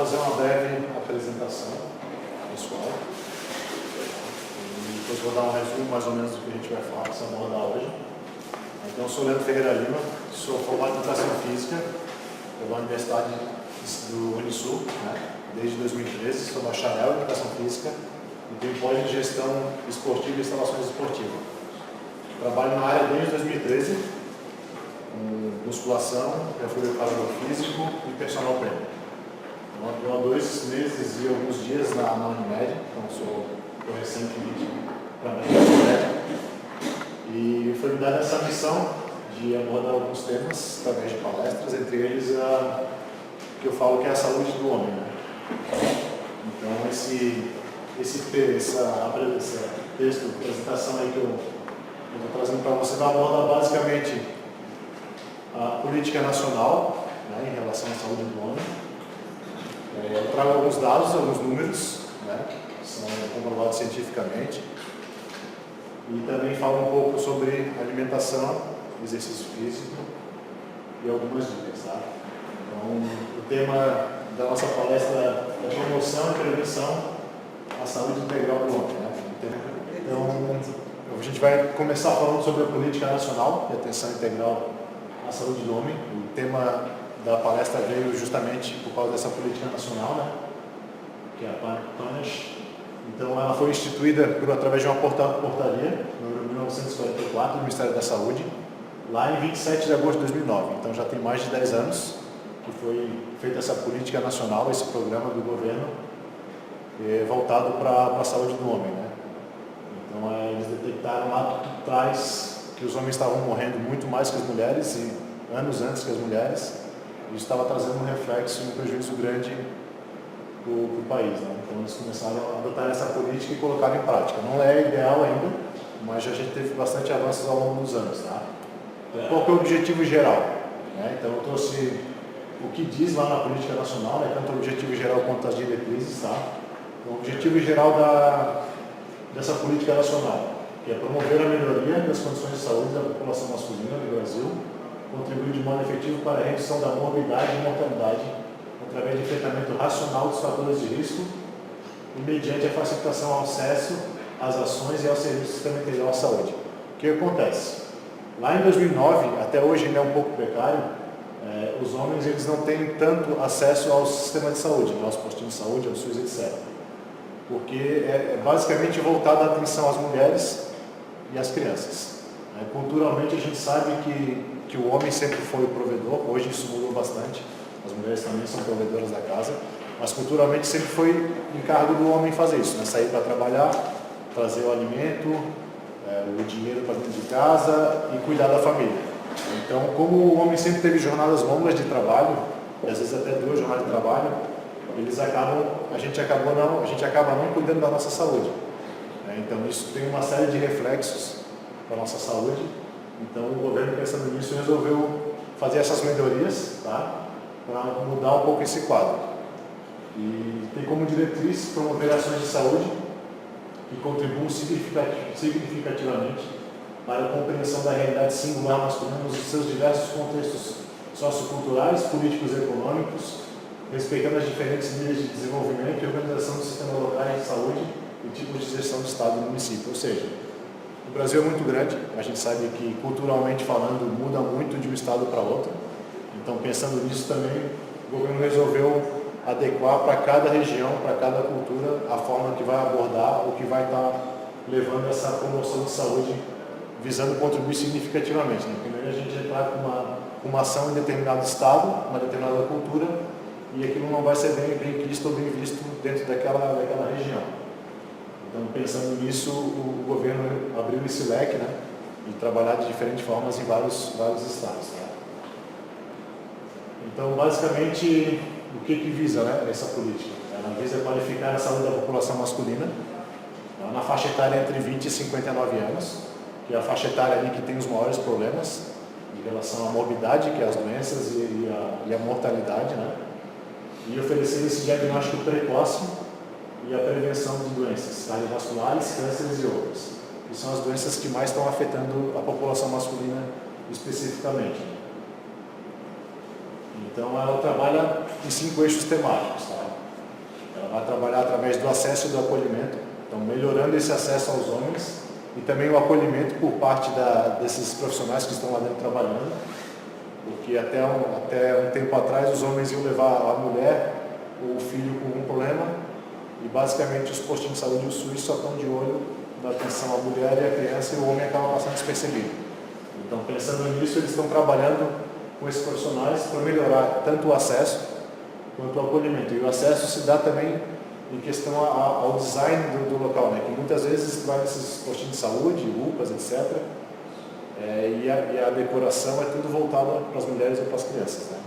fazer uma breve apresentação pessoal. E depois vou dar um resumo mais ou menos do que a gente vai falar, que vamos abordar hoje. Então, eu sou Leandro Ferreira Lima, sou formado em Educação Física pela Universidade do Unisul, desde 2013, sou bacharel em Educação Física e tenho pós em Gestão Esportiva e Instalações Esportivas. Trabalho na área desde 2013, com musculação, já fui educador físico e personal trainer. Então, há 2 meses e alguns dias na Unimed, então sou recente para a Unimed. E foi me dada essa missão de abordar alguns temas através de palestras, entre eles a que eu falo que é a saúde do homem. Então, esse texto, apresentação aí que eu estou trazendo para você, vai abordar basicamente a política nacional em relação à saúde do homem. Eu trago alguns dados, alguns números, que são comprovados cientificamente. E também falo um pouco sobre alimentação, exercício físico e algumas dicas. Então, o tema da nossa palestra é promoção e prevenção à saúde integral do homem. Então, a gente vai começar falando sobre a política nacional de atenção integral à saúde do homem. O tema da palestra veio justamente por causa dessa política nacional, que é a PANAS. Então, ela foi instituída através de uma portaria, número 1944, do Ministério da Saúde, lá em 27 de agosto de 2009. Então, já tem mais de 10 anos que foi feita essa política nacional, esse programa do governo voltado para a saúde do homem. Então, eles detectaram lá atrás que os homens estavam morrendo muito mais que as mulheres, e anos antes que as mulheres. Isso estava trazendo um reflexo e um prejuízo grande para o país. Então, eles começaram a adotar essa política e colocar em prática. Não é ideal ainda, mas a gente teve bastante avanços ao longo dos anos. Então, qual que é o objetivo geral? Então, eu trouxe o que diz lá na política nacional, tanto o objetivo geral quanto as diretrizes. Então, o objetivo geral dessa política nacional, que é promover a melhoria das condições de saúde da população masculina do Brasil, contribuir de modo efetivo para a redução da morbidade e mortalidade através de enfrentamento racional dos fatores de risco e mediante a facilitação ao acesso às ações e ao serviço do sistema integral à saúde. O que acontece? Lá em 2009, até hoje ainda é um pouco precário, os homens eles não têm tanto acesso ao sistema de saúde, aos postinhos de saúde, ao SUS, etc. Porque é basicamente voltado a atenção às mulheres e às crianças. Culturalmente a gente sabe que o homem sempre foi o provedor, hoje isso mudou bastante, as mulheres também são provedoras da casa, mas culturalmente sempre foi encargo do homem fazer isso, sair para trabalhar, trazer o alimento, o dinheiro para dentro de casa e cuidar da família. Então, como o homem sempre teve jornadas longas de trabalho, e às vezes até 2 jornadas de trabalho, a gente acaba não cuidando da nossa saúde. Então, isso tem uma série de reflexos para a nossa saúde. Então, o governo, pensando nisso, resolveu fazer essas melhorias, para mudar um pouco esse quadro. E tem como diretriz promover ações de saúde que contribuam significativamente para a compreensão da realidade singular masculina nos seus diversos contextos socioculturais, políticos e econômicos, respeitando as diferentes níveis de desenvolvimento e organização do sistema local de saúde e tipos de gestão do Estado e do município. Ou seja, o Brasil é muito grande, a gente sabe que culturalmente falando muda muito de um estado para outro. Então, pensando nisso também, o governo resolveu adequar para cada região, para cada cultura, a forma que vai abordar ou que vai estar levando essa promoção de saúde, visando contribuir significativamente. Primeiro a gente entrar com uma ação em determinado estado, uma determinada cultura, e aquilo não vai ser bem visto ou bem visto dentro daquela região. Então, pensando nisso, o governo abriu esse leque, e trabalhar de diferentes formas em vários estados. Então, basicamente, o que visa essa política? Ela visa qualificar a saúde da população masculina na faixa etária entre 20 e 59 anos, que é a faixa etária ali que tem os maiores problemas em relação à morbidade, que é as doenças e a mortalidade, e oferecer esse diagnóstico precoce e a prevenção de doenças cardiovasculares, cânceres e outras, que são as doenças que mais estão afetando a população masculina especificamente. Então ela trabalha em 5 eixos temáticos. Tá? Ela vai trabalhar através do acesso e do acolhimento, então melhorando esse acesso aos homens e também o acolhimento por parte desses profissionais que estão lá dentro trabalhando, porque até um tempo atrás os homens iam levar a mulher ou o filho com algum problema e basicamente os postinhos de saúde e o SUS só estão de olho na atenção à mulher e à criança e o homem acaba passando despercebido. Então pensando nisso, eles estão trabalhando com esses profissionais para melhorar tanto o acesso quanto o acolhimento. E o acesso se dá também em questão ao design do local, né? Que muitas vezes vai nesses postinhos de saúde, UPAs, etc. E a decoração é tudo voltado para as mulheres ou para as crianças. Né?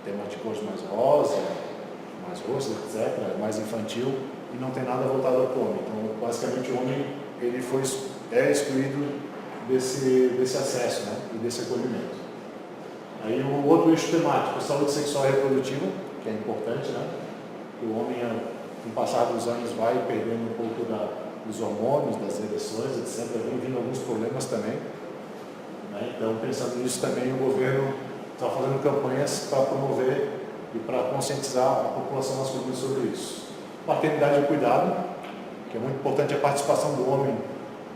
Tem uma de cores mais rosa, mais roxa, etc., mais infantil, e não tem nada voltado para o homem. Então, basicamente, o homem é excluído desse acesso, né? E desse acolhimento. Aí o outro eixo temático, saúde sexual e reprodutiva, que é importante, né? O homem, com o passar dos anos, vai perdendo um pouco dos hormônios, das ereções, etc. Vem vindo alguns problemas também. Né? Então, pensando nisso também, o governo está fazendo campanhas para promover e para conscientizar a população masculina sobre isso. Paternidade e cuidado, que é muito importante a participação do homem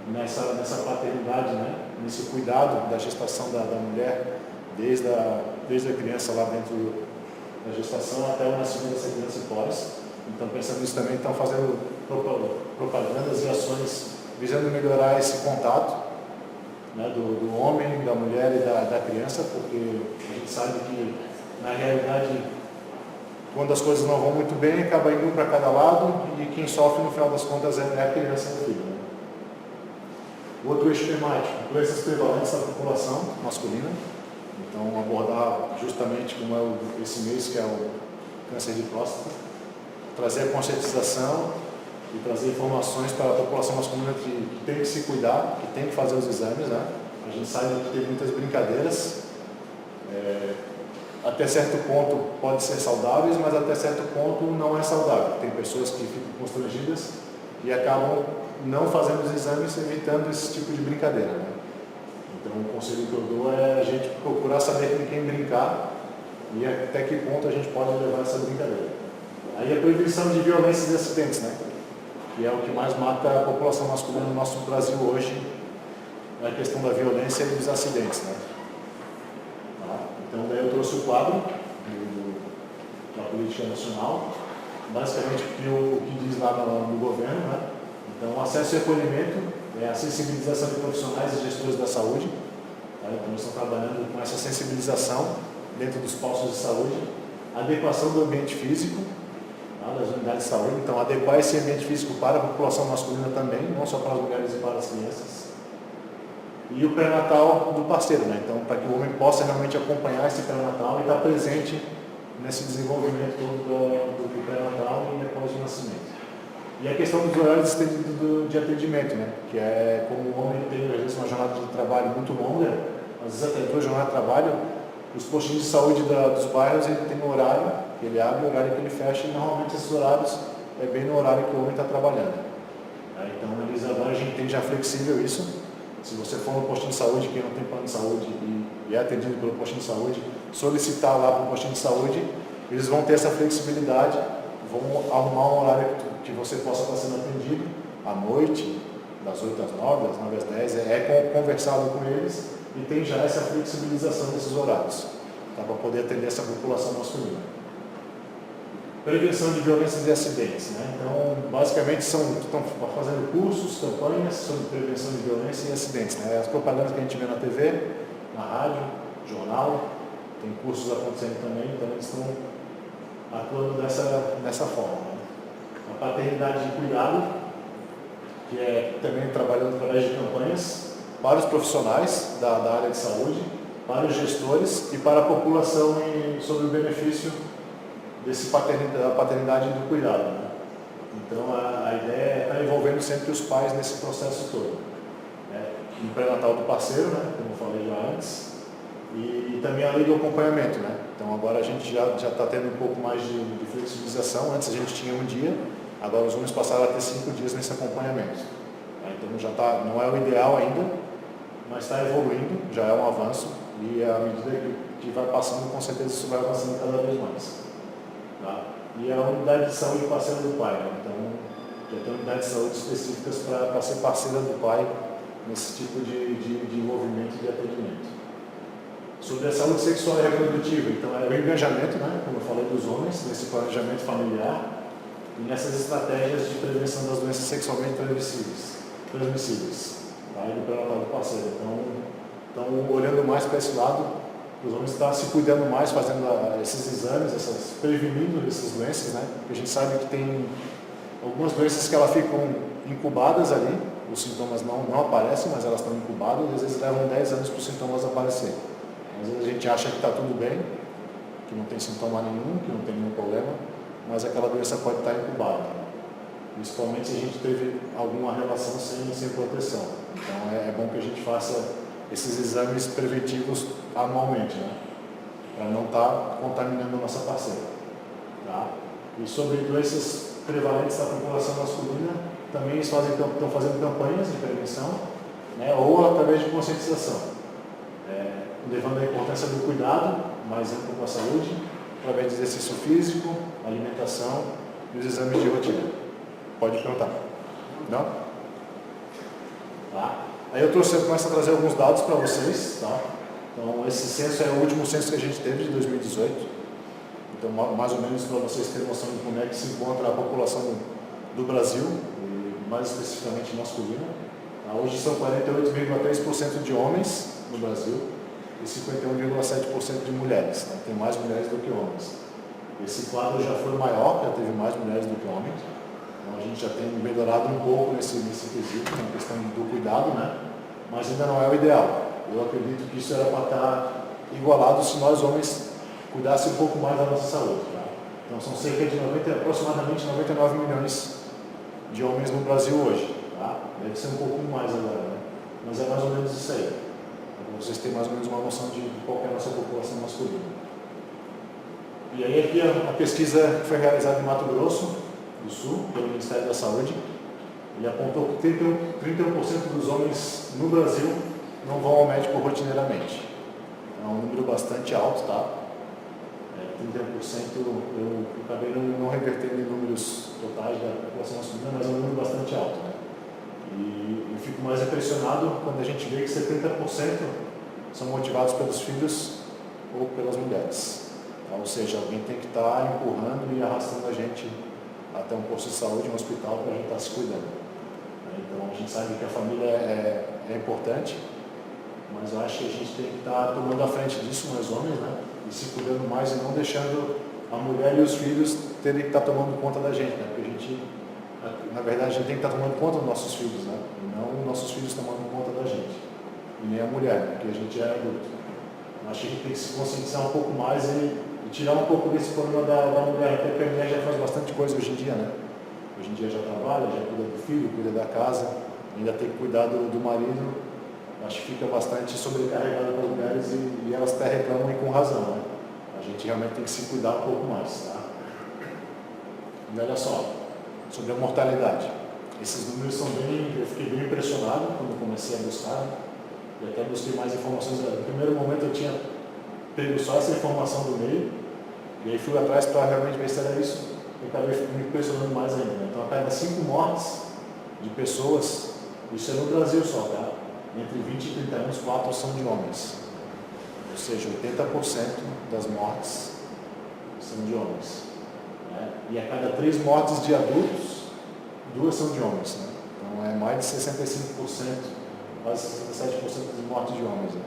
nessa paternidade, né? Nesse cuidado da gestação da mulher, desde a criança lá dentro da gestação até o nascimento dessa criança e pós. Então, pensando nisso também, estão fazendo propagandas e ações visando melhorar esse contato, né, do homem, da mulher e da criança, porque a gente sabe que, na realidade, quando as coisas não vão muito bem, acaba indo um para cada lado e quem sofre, no final das contas, é a criança e o filho. Né? O outro eixo temático, doenças prevalentes da população masculina. Então, abordar justamente como é esse mês, que é o câncer de próstata, trazer a conscientização e trazer informações para a população masculina que tem que se cuidar, que tem que fazer os exames. Né? A gente sabe que tem muitas brincadeiras, até certo ponto pode ser saudáveis, mas até certo ponto não é saudável. Tem pessoas que ficam constrangidas e acabam não fazendo os exames, evitando esse tipo de brincadeira. Né? Então, o conselho que eu dou é a gente procurar saber com quem brincar e até que ponto a gente pode levar essa brincadeira. Aí a prevenção de violências e acidentes, né? Que é o que mais mata a população masculina no nosso Brasil hoje, é a questão da violência e dos acidentes. Né? Tá? Então, daí eu trouxe o quadro da política nacional, basicamente o que diz lá no governo. Né? Então, acesso e acolhimento, a sensibilização de profissionais e gestores da saúde. Tá? Então, nós estamos trabalhando com essa sensibilização dentro dos postos de saúde, adequação do ambiente físico, tá? Das unidades de saúde. Então, adequar esse ambiente físico para a população masculina também, não só para as mulheres e para as crianças. E o pré-natal do parceiro, né? Então, para que o homem possa realmente acompanhar esse pré-natal e estar presente nesse desenvolvimento do pré-natal e depois do nascimento. E a questão dos horários estendidos de atendimento, né? Que é como o homem tem, às vezes, uma jornada de trabalho muito longa, às vezes até 2 jornadas de trabalho, os postinhos de saúde dos bairros, ele tem um horário que ele abre, o horário que ele fecha, e normalmente esses horários é bem no horário que o homem está trabalhando. Então, eles agora a gente tem já flexível isso. Se você for no postinho de saúde, quem não tem plano de saúde e é atendido pelo postinho de saúde, solicitar lá para o postinho de saúde, eles vão ter essa flexibilidade, vão arrumar um horário que você possa estar sendo atendido à noite, das 8 às 9, das 9 às 10, é conversado com eles e tem já essa flexibilização desses horários, tá, para poder atender essa população masculina. Prevenção de violências e acidentes. Né? Então, basicamente, estão fazendo cursos, campanhas sobre prevenção de violência e acidentes. Né? As propagandas que a gente vê na TV, na rádio, jornal, tem cursos acontecendo também, então eles estão atuando dessa forma. Né? A paternidade de cuidado, que é também trabalhando através de campanhas para os profissionais da área de saúde, para os gestores e para a população sobre o benefício da paternidade e do cuidado. Né? Então, a ideia é estar envolvendo sempre os pais nesse processo todo. Né? No pré-natal do parceiro, né? Como eu falei já antes, e também a lei do acompanhamento. Né? Então, agora a gente já está tendo um pouco mais de flexibilização. Antes a gente tinha 1 dia, agora os homens passaram a ter 5 dias nesse acompanhamento. Então, já não é o ideal ainda, mas está evoluindo, já é um avanço, e à medida que vai passando, com certeza isso vai avançando cada vez mais. Tá? E a unidade de saúde parceira do pai, né? Então já tem unidades de saúde específicas para ser parceira do pai nesse tipo de envolvimento e de atendimento. Sobre a saúde sexual e reprodutiva, então é o engajamento, né, como eu falei, dos homens, nesse planejamento familiar e nessas estratégias de prevenção das doenças sexualmente transmissíveis, tá? E do pré-natal do parceiro. Então, olhando mais para esse lado, os homens estão se cuidando mais, fazendo esses exames, prevenindo essas doenças, né? Porque a gente sabe que tem algumas doenças que elas ficam incubadas ali, os sintomas não aparecem, mas elas estão incubadas e às vezes levam 10 anos para os sintomas aparecerem. Às vezes a gente acha que está tudo bem, que não tem sintoma nenhum, que não tem nenhum problema, mas aquela doença pode estar incubada. Principalmente se a gente teve alguma relação sem proteção. Então é bom que a gente faça esses exames preventivos anualmente, né? Para não estar contaminando a nossa parceira. Tá? E sobre doenças prevalentes da população masculina, também eles estão fazendo campanhas de prevenção, né? Ou através de conscientização. Levando a importância do cuidado mais amplo com a saúde, através de exercício físico, alimentação e os exames de rotina. Pode perguntar. Não? Tá. Aí eu começo a trazer alguns dados para vocês. Tá? Então, esse censo é o último censo que a gente teve, de 2018. Então, mais ou menos para vocês terem noção de como é que se encontra a população do Brasil, e mais especificamente masculina. Tá? Hoje são 48,3% de homens no Brasil e 51,7% de mulheres. Tá? Tem mais mulheres do que homens. Esse quadro já foi maior, já teve mais mulheres do que homens. Então a gente já tem melhorado um pouco nesse quesito, na questão do cuidado, né? Mas ainda não é o ideal. Eu acredito que isso era para estar igualado se nós homens cuidássemos um pouco mais da nossa saúde. Tá? Então são cerca de aproximadamente 99 milhões de homens no Brasil hoje. Tá? Deve ser um pouquinho mais agora, né? Mas é mais ou menos isso aí. Para vocês terem mais ou menos uma noção de qual é a nossa população masculina. E aí aqui a pesquisa foi realizada em Mato Grosso do Sul, pelo Ministério da Saúde. Ele apontou que 31% dos homens no Brasil não vão ao médico rotineiramente. É um número bastante alto, tá? 30% eu acabei não revertendo em números totais da população masculina, mas é um número bastante alto, né? E eu fico mais impressionado quando a gente vê que 70% são motivados pelos filhos ou pelas mulheres. Então, ou seja, alguém tem que estar empurrando e arrastando a gente até um posto de saúde, um hospital, para a gente estar se cuidando. Então, a gente sabe que a família é importante, mas eu acho que a gente tem que estar tomando a frente disso, nós homens, né? E se cuidando mais e não deixando a mulher e os filhos terem que estar tomando conta da gente, né? Porque a gente, na verdade, a gente tem que estar tomando conta dos nossos filhos, né? E não os nossos filhos tomando conta da gente. E nem a mulher, né? Porque a gente já é adulto. Eu acho que a gente tem que se conscientizar um pouco mais e tirar um pouco desse problema da mulher, até porque a mulher já faz bastante coisa hoje em dia, né? Hoje em dia já trabalha, já cuida do filho, cuida da casa, ainda tem que cuidar do marido. Acho que fica bastante sobrecarregada para as mulheres e elas até reclamam e com razão, né? A gente realmente tem que se cuidar um pouco mais, tá? E olha só, sobre a mortalidade. Esses números são eu fiquei bem impressionado quando comecei a buscar, e até busquei mais informações. No primeiro momento eu tinha pego só essa informação do meio, e aí fui atrás para realmente ver se era isso, e acabei me impressionando mais ainda. Né? Então, a cada 5 mortes de pessoas, isso é no Brasil só, tá? Entre 20 e 30 anos, 4 são de homens. Ou seja, 80% das mortes são de homens. Né? E a cada 3 mortes de adultos, 2 são de homens. Né? Então, é mais de 65%, quase 67% de mortes de homens. Né?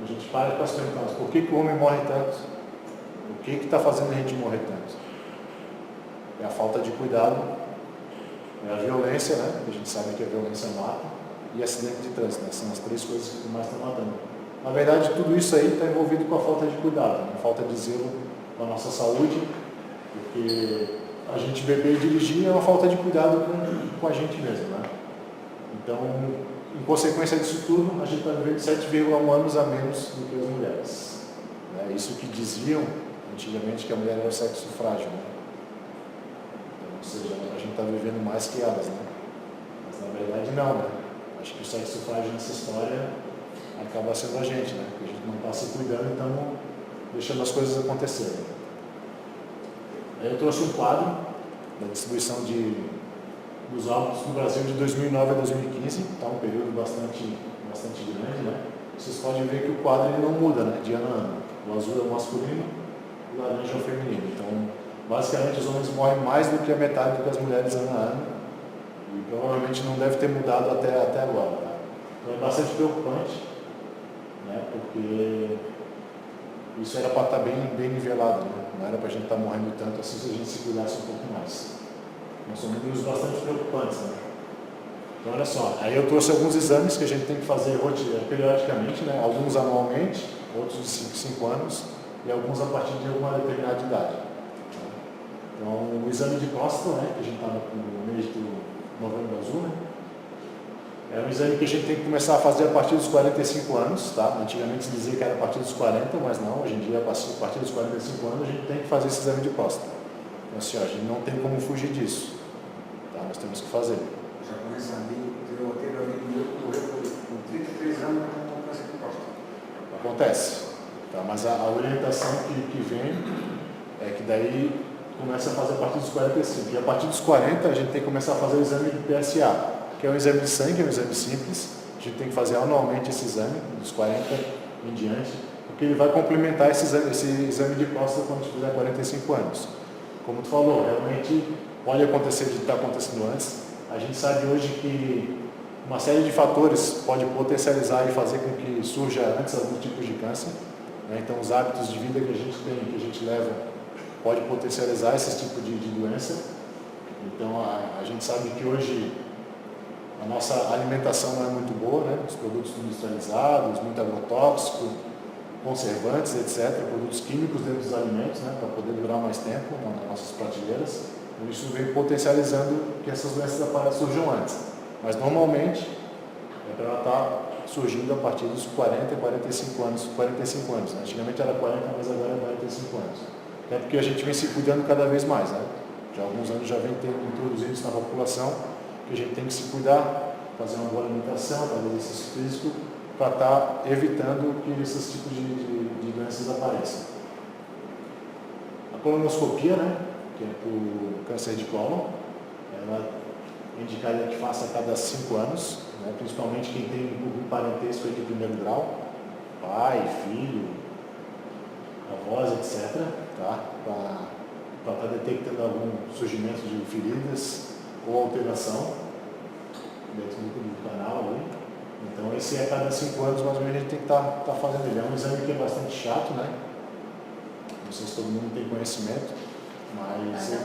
A gente para se perguntar, mas por que o homem morre tanto? O que está fazendo a gente morrer tanto? É a falta de cuidado, é a violência, né? A gente sabe que a violência mata, e acidente de trânsito, né? São as 3 coisas que mais estão matando. Na verdade, tudo isso aí está envolvido com a falta de cuidado, né? A falta de zelo com a nossa saúde, porque a gente beber e dirigir é uma falta de cuidado com a gente mesmo, né? Então, em consequência disso tudo, a gente está vivendo 7,1 anos a menos do que as mulheres. É isso que diziam antigamente, que a mulher era o sexo frágil. Né? Então, ou seja, a gente está vivendo mais que elas. Né? Mas na verdade não. Né? Acho que o sexo frágil nessa história acaba sendo a gente, né? Porque a gente não está se cuidando, então deixando as coisas acontecerem. Aí eu trouxe um quadro da distribuição dos óbitos no Brasil de 2009 a 2015, está um período bastante grande, né? Vocês podem ver que o quadro ele não muda, né, de ano a ano. O azul é o masculino, o laranja é o feminino. Então, basicamente, os homens morrem mais do que a metade do que as mulheres ano a ano. E provavelmente não deve ter mudado até agora. Tá? Então, é bastante preocupante, né, porque isso era para estar bem nivelado, né? Não era para a gente estar morrendo tanto assim se a gente se cuidasse um pouco mais. Então, são números bastante preocupantes, né? Então, olha só, aí eu trouxe alguns exames que a gente tem que fazer periodicamente, né? Alguns anualmente, outros de 5 anos e alguns a partir de uma determinada idade. Então, o exame de próstata, né? Que a gente está no mês do Novembro Azul, né? É um exame que a gente tem que começar a fazer a partir dos 45 anos, tá? Antigamente se dizia que era a partir dos 40, mas não, hoje em dia, a partir dos 45 anos, a gente tem que fazer esse exame de próstata. Então, assim, ó, a gente não tem como fugir disso, tá? Nós temos que fazer. Já começa a vir, eu teve alguém que morreu com 33 anos com câncer de próstata. Acontece, tá? Mas a orientação que vem é que daí começa a fazer a partir dos 45. E a partir dos 40 a gente tem que começar a fazer o exame do PSA, que é um exame de sangue, é um exame simples. A gente tem que fazer anualmente esse exame, dos 40 em diante, porque ele vai complementar esse exame de próstata quando a gente fizer 45 anos. Como tu falou, realmente pode acontecer de estar acontecendo antes. A gente sabe hoje que uma série de fatores pode potencializar e fazer com que surja antes algum tipo de câncer, né? Então, os hábitos de vida que a gente tem, que a gente leva, pode potencializar esse tipo de doença. Então, a gente sabe que hoje a nossa alimentação não é muito boa, né? Os produtos industrializados, muito agrotóxico, conservantes, etc., produtos químicos dentro dos alimentos, né? Para poder durar mais tempo nas nossas prateleiras. Então, isso vem potencializando que essas doenças surjam antes. Mas normalmente é para ela estar surgindo a partir dos 40 e 45 anos. 45 anos, né? Antigamente era 40, mas agora é 45 anos. Até porque a gente vem se cuidando cada vez mais, né? Já há alguns anos já vem tendo introduzido isso na população, que a gente tem que se cuidar, fazer uma boa alimentação, fazer exercício físico, para estar evitando que esses tipos de doenças apareçam. A colonoscopia, né? Que é para o câncer de cólon, ela é indicada que faça a cada 5 anos, né? Principalmente quem tem um parentesco de primeiro grau, pai, filho, avós, etc., tá? Para estar detectando algum surgimento de feridas ou alteração dentro do canal ali. Então, esse a cada 5 anos, mais ou menos, a gente tem que estar fazendo ele. É um exame que é bastante chato, né? Não sei se todo mundo tem conhecimento, mas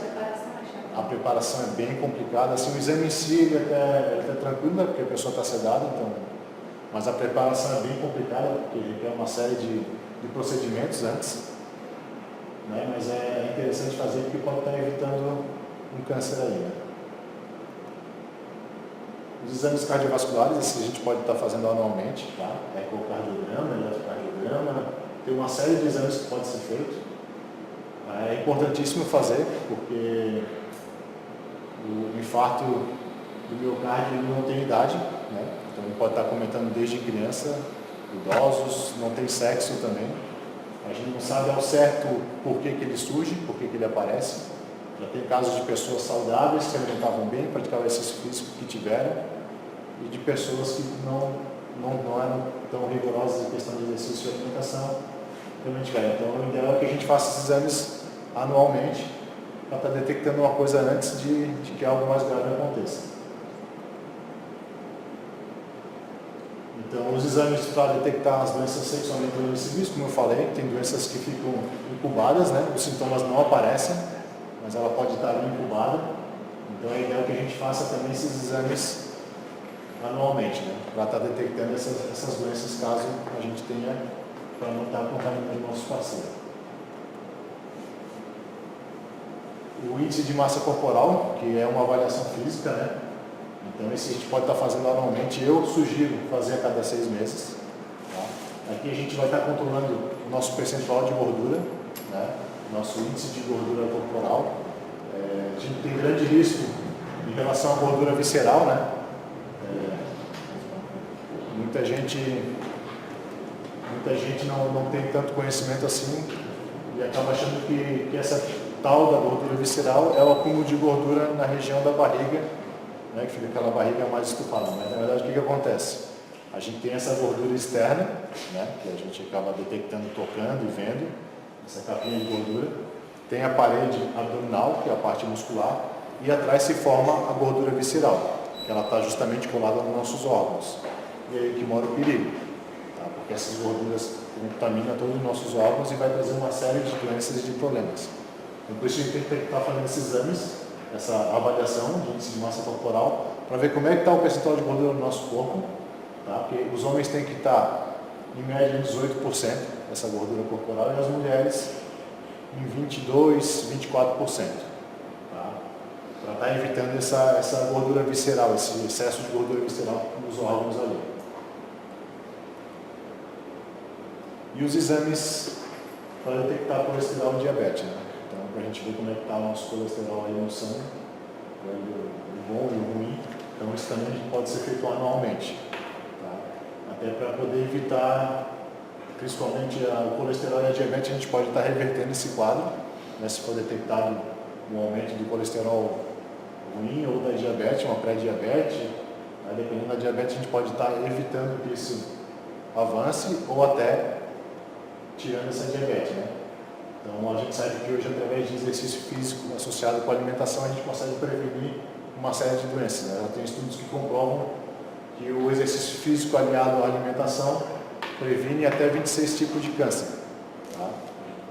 a preparação é bem complicada. Assim, o exame em si ele é tranquilo, né? Porque a pessoa está sedada, então, mas a preparação é bem complicada, porque requer uma série de procedimentos antes, né? Mas é interessante fazer porque pode estar evitando um câncer aí, né? Os exames cardiovasculares, esses a gente pode estar fazendo anualmente, tá? Ecocardiograma, eletrocardiograma, tem uma série de exames que pode ser feito. É importantíssimo fazer, porque o infarto do miocárdio ele não tem idade, né? Então ele pode estar cometendo desde criança, idosos, não tem sexo também. A gente não sabe ao certo por que ele surge, por que ele aparece. Já tem casos de pessoas saudáveis que se alimentavam bem, praticavam exercício físico que tiveram, e de pessoas que não eram tão rigorosas em questão de exercício e alimentação, também tiveram. Então, o ideal é que a gente faça esses exames anualmente, para estar detectando uma coisa antes de que algo mais grave aconteça. Então, os exames para detectar as doenças sexualmente transmissíveis, como eu falei, tem doenças que ficam incubadas, né? Os sintomas não aparecem, mas ela pode estar ali incubada. Então, é ideal que a gente faça também esses exames anualmente, né? Para estar detectando essas doenças caso a gente tenha, para não estar contaminando o nosso parceiro. O índice de massa corporal, que é uma avaliação física, né? Então, esse a gente pode estar fazendo anualmente. Eu sugiro fazer a cada 6 meses. Tá? Aqui a gente vai estar controlando o nosso percentual de gordura, né? Nosso índice de gordura corporal. A gente tem grande risco em relação à gordura visceral, né? Muita gente muita gente não tem tanto conhecimento assim e acaba achando que essa tal da gordura visceral é o acúmulo de gordura na região da barriga, né, que fica aquela barriga mais estufada. Mas na verdade o que acontece? A gente tem essa gordura externa, né, que a gente acaba detectando, tocando e vendo, essa capinha de gordura. Tem a parede abdominal, que é a parte muscular, e atrás se forma a gordura visceral, que ela está justamente colada nos nossos órgãos. E é aí que mora o perigo, tá? Porque essas gorduras contaminam todos os nossos órgãos e vai trazer uma série de doenças e de problemas. Então, por isso a gente tem que estar fazendo esses exames, essa avaliação de índice de massa corporal, para ver como é que está o percentual de gordura no nosso corpo, tá? Porque os homens têm que estar, em média, em 18% essa gordura corporal e as mulheres em 22%, 24%. Tá? Para estar evitando essa gordura visceral, esse excesso de gordura visceral nos órgãos ali. E os exames para detectar colesterol e diabetes, né? Então, para a gente ver como é que está o nosso colesterol aí no sangue, o bom e o ruim. Então, isso também pode ser feito anualmente, tá? Até para poder evitar, principalmente o colesterol e a diabetes, a gente pode estar revertendo esse quadro, né? Se for detectado um aumento do colesterol ruim ou da diabetes, uma pré-diabetes, né? Dependendo da diabetes, a gente pode estar evitando que isso avance ou até tirando essa diabetes, né? Então, a gente sabe que hoje, através de exercício físico associado com a alimentação, a gente consegue prevenir uma série de doenças, né? Já tem estudos que comprovam que o exercício físico aliado à alimentação previne até 26 tipos de câncer, tá?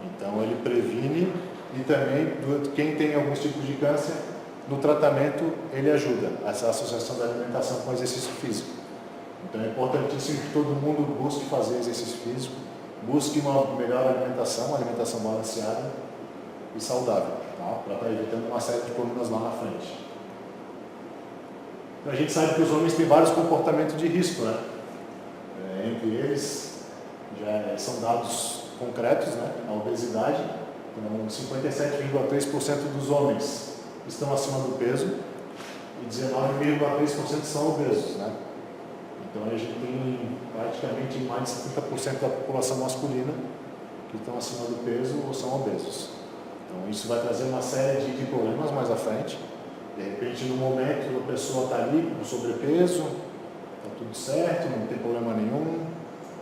Então, ele previne e também, quem tem alguns tipos de câncer, no tratamento, ele ajuda essa associação da alimentação com o exercício físico. Então, é importantíssimo que todo mundo busque fazer exercício físico, busque uma melhor alimentação, uma alimentação balanceada e saudável, tá? Para estar evitando uma série de problemas lá na frente. Então, a gente sabe que os homens têm vários comportamentos de risco, né? Entre eles, já são dados concretos, né? A obesidade, então 57,3% dos homens estão acima do peso e 19,3% são obesos, né? Então, a gente tem praticamente mais de 70% da população masculina que estão acima do peso ou são obesos. Então, isso vai trazer uma série de problemas mais à frente. De repente, no momento, a pessoa está ali com sobrepeso, está tudo certo, não tem problema nenhum,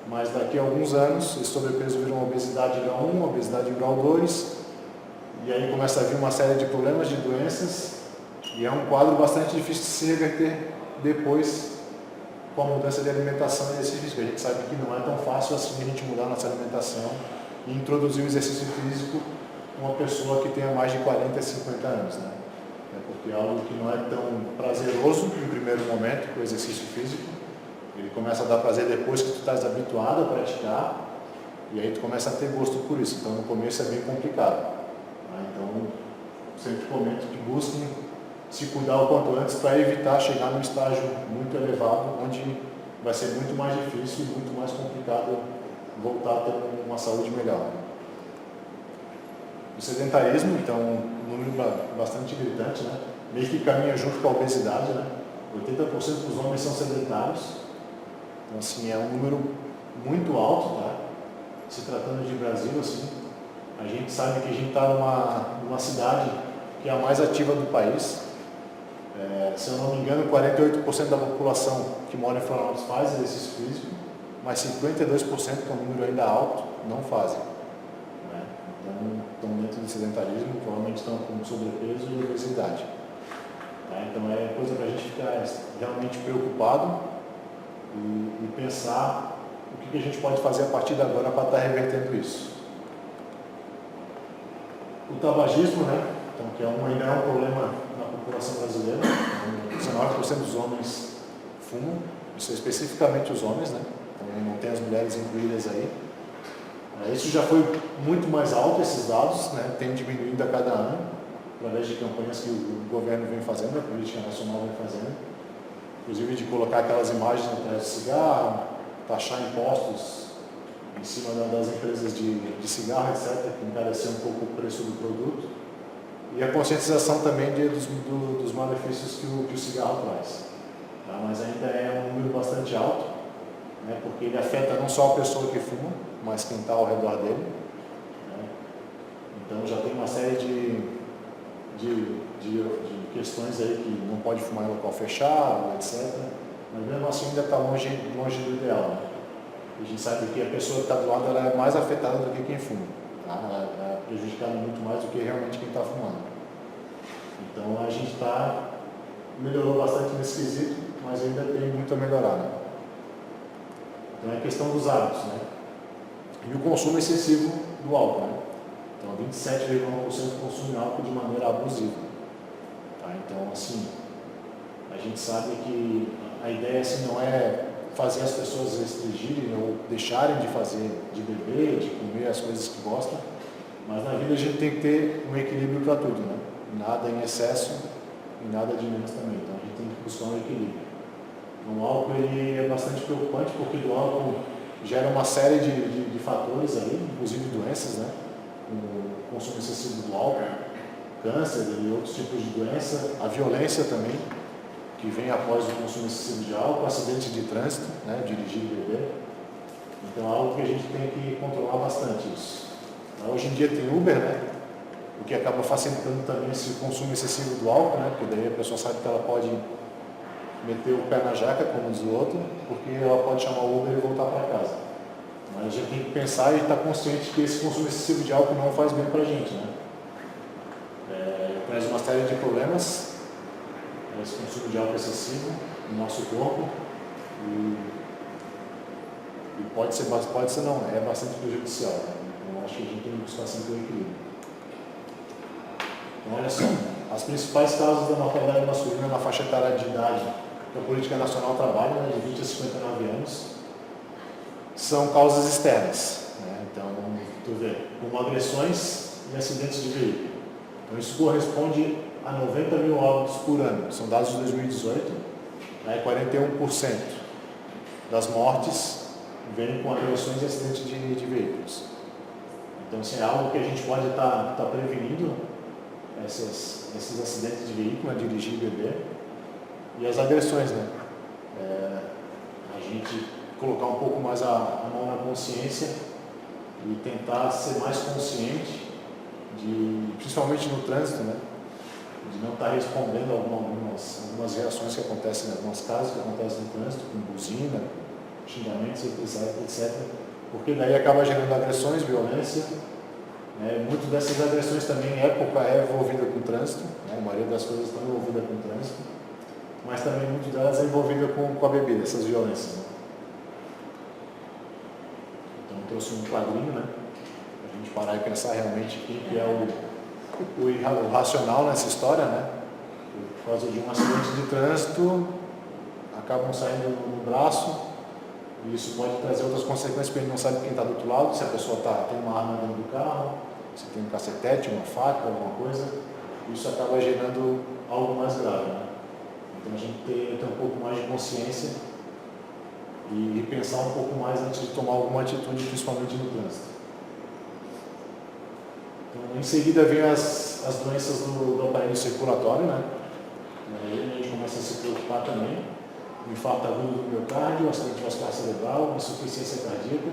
mas daqui a alguns anos, esse sobrepeso vira uma obesidade grau 1, uma obesidade grau 2, e aí começa a vir uma série de problemas, de doenças, e é um quadro bastante difícil de se reverter depois com a mudança de alimentação e exercício físico. A gente sabe que não é tão fácil assim a gente mudar nossa alimentação e introduzir o exercício físico uma pessoa que tenha mais de 40, 50 anos, né? Porque é algo que não é tão prazeroso no primeiro momento, o exercício físico. Ele começa a dar prazer depois que tu estás habituado a praticar, e aí tu começa a ter gosto por isso. Então, no começo é bem complicado, tá? Então, sempre comento que busquem se cuidar o quanto antes para evitar chegar num estágio muito elevado, onde vai ser muito mais difícil e muito mais complicado voltar a ter uma saúde melhor. O sedentarismo, então, um número bastante gritante, né? Meio que caminha junto com a obesidade, né? 80% dos homens são sedentários, então, assim, é um número muito alto, tá? Se tratando de Brasil, assim, a gente sabe que a gente está numa cidade que é a mais ativa do país. Se eu não me engano, 48% da população que mora em Florianópolis faz exercício físico, mas 52%, que é um número ainda alto, não fazem, né? Então, estão dentro do sedentarismo, provavelmente estão com sobrepeso e obesidade, tá? Então, é coisa para a gente ficar realmente preocupado e pensar o que a gente pode fazer a partir de agora para estar revertendo isso. O tabagismo, né? Então, que ainda é um problema na população brasileira. 19% dos homens fumam, isso é especificamente os homens, né? Então, não tem as mulheres incluídas aí. Isso já foi muito mais alto, esses dados, né? Tem diminuído a cada ano, através de campanhas que o governo vem fazendo, a política nacional vem fazendo, inclusive de colocar aquelas imagens atrás de cigarro, taxar impostos em cima das empresas de cigarro, etc., que encarecer um pouco o preço do produto, e a conscientização também dos malefícios que o cigarro traz, tá? Mas ainda é um número bastante alto, né, porque ele afeta não só a pessoa que fuma, mas quem está ao redor dele. Né? Então já tem uma série de questões aí que não pode fumar em local fechado, etc. Mas mesmo assim ainda está longe do ideal. Né? A gente sabe que a pessoa que está do lado ela é mais afetada do que quem fuma. Tá? Ela é prejudicada muito mais do que realmente quem está fumando. Então a gente melhorou bastante nesse quesito, mas ainda tem muito a melhorar. Né? Então é a questão dos hábitos. Né? E o consumo excessivo do álcool. Né? Então 27,1% consome álcool de maneira abusiva. Tá? Então assim, a gente sabe que a ideia assim, não é fazer as pessoas restringirem ou deixarem de beber, de comer as coisas que gostam, mas na vida a gente tem que ter um equilíbrio para tudo, né? Nada em excesso e nada de menos também, então a gente tem que buscar um equilíbrio. Então, o álcool ele é bastante preocupante porque do álcool gera uma série de fatores aí, inclusive doenças, né? O consumo excessivo do álcool, câncer e outros tipos de doença, a violência também, que vem após o consumo excessivo de álcool, acidentes de trânsito, né, dirigir e beber. Então é algo que a gente tem que controlar bastante isso. Hoje em dia tem Uber, né, o que acaba facilitando também esse consumo excessivo do álcool, né, porque daí a pessoa sabe que ela pode meter o pé na jaca, como diz o outro, porque ela pode chamar o Uber e voltar para casa. Mas a gente tem que pensar e estar consciente que esse consumo excessivo de álcool não faz bem para a gente, né. Traz uma série de problemas, esse consumo de álcool excessivo no nosso corpo e pode ser não, é bastante prejudicial. Né? Então acho que a gente tem que buscar sempre o equilíbrio. Então olha só, as principais causas da mortalidade masculina na faixa etária de idade que a Política Nacional trabalha, né, de 20 a 59 anos, são causas externas. Né? Então, tu vê, como agressões e acidentes de veículo. Então isso corresponde a 90 mil óbitos por ano, são dados de 2018, né, 41% das mortes vêm com agressões e acidentes de veículos. Então, assim, é algo que a gente pode estar prevenindo, esses acidentes de veículo, né, dirigir e beber, e as agressões, né? A gente colocar um pouco mais a mão na consciência e tentar ser mais consciente, principalmente no trânsito, né? De não estar respondendo a algumas reações que acontecem, em alguns casos que acontecem no trânsito, com buzina, xingamentos, etc. Porque daí acaba gerando agressões, violência. Muitas dessas agressões também é envolvida com trânsito, né? A maioria das coisas estão envolvidas com trânsito, mas também muitas delas é envolvida com a bebida, essas violências. Né? Então eu trouxe um quadrinho, né? Para a gente parar e pensar realmente quem que é o racional nessa história, né? Por causa de um acidente de trânsito, acabam saindo no braço, e isso pode trazer outras consequências, porque ele não sabe quem está do outro lado, se a pessoa tem uma arma dentro do carro, se tem um cacetete, uma faca, alguma coisa, isso acaba gerando algo mais grave. Né? Então a gente tem um pouco mais de consciência e pensar um pouco mais antes de tomar alguma atitude, principalmente no trânsito. Então, em seguida vem as doenças do aparelho circulatório, né? Aí a gente começa a se preocupar também. Infarto agudo do miocárdio, acidente vascular cerebral, insuficiência cardíaca.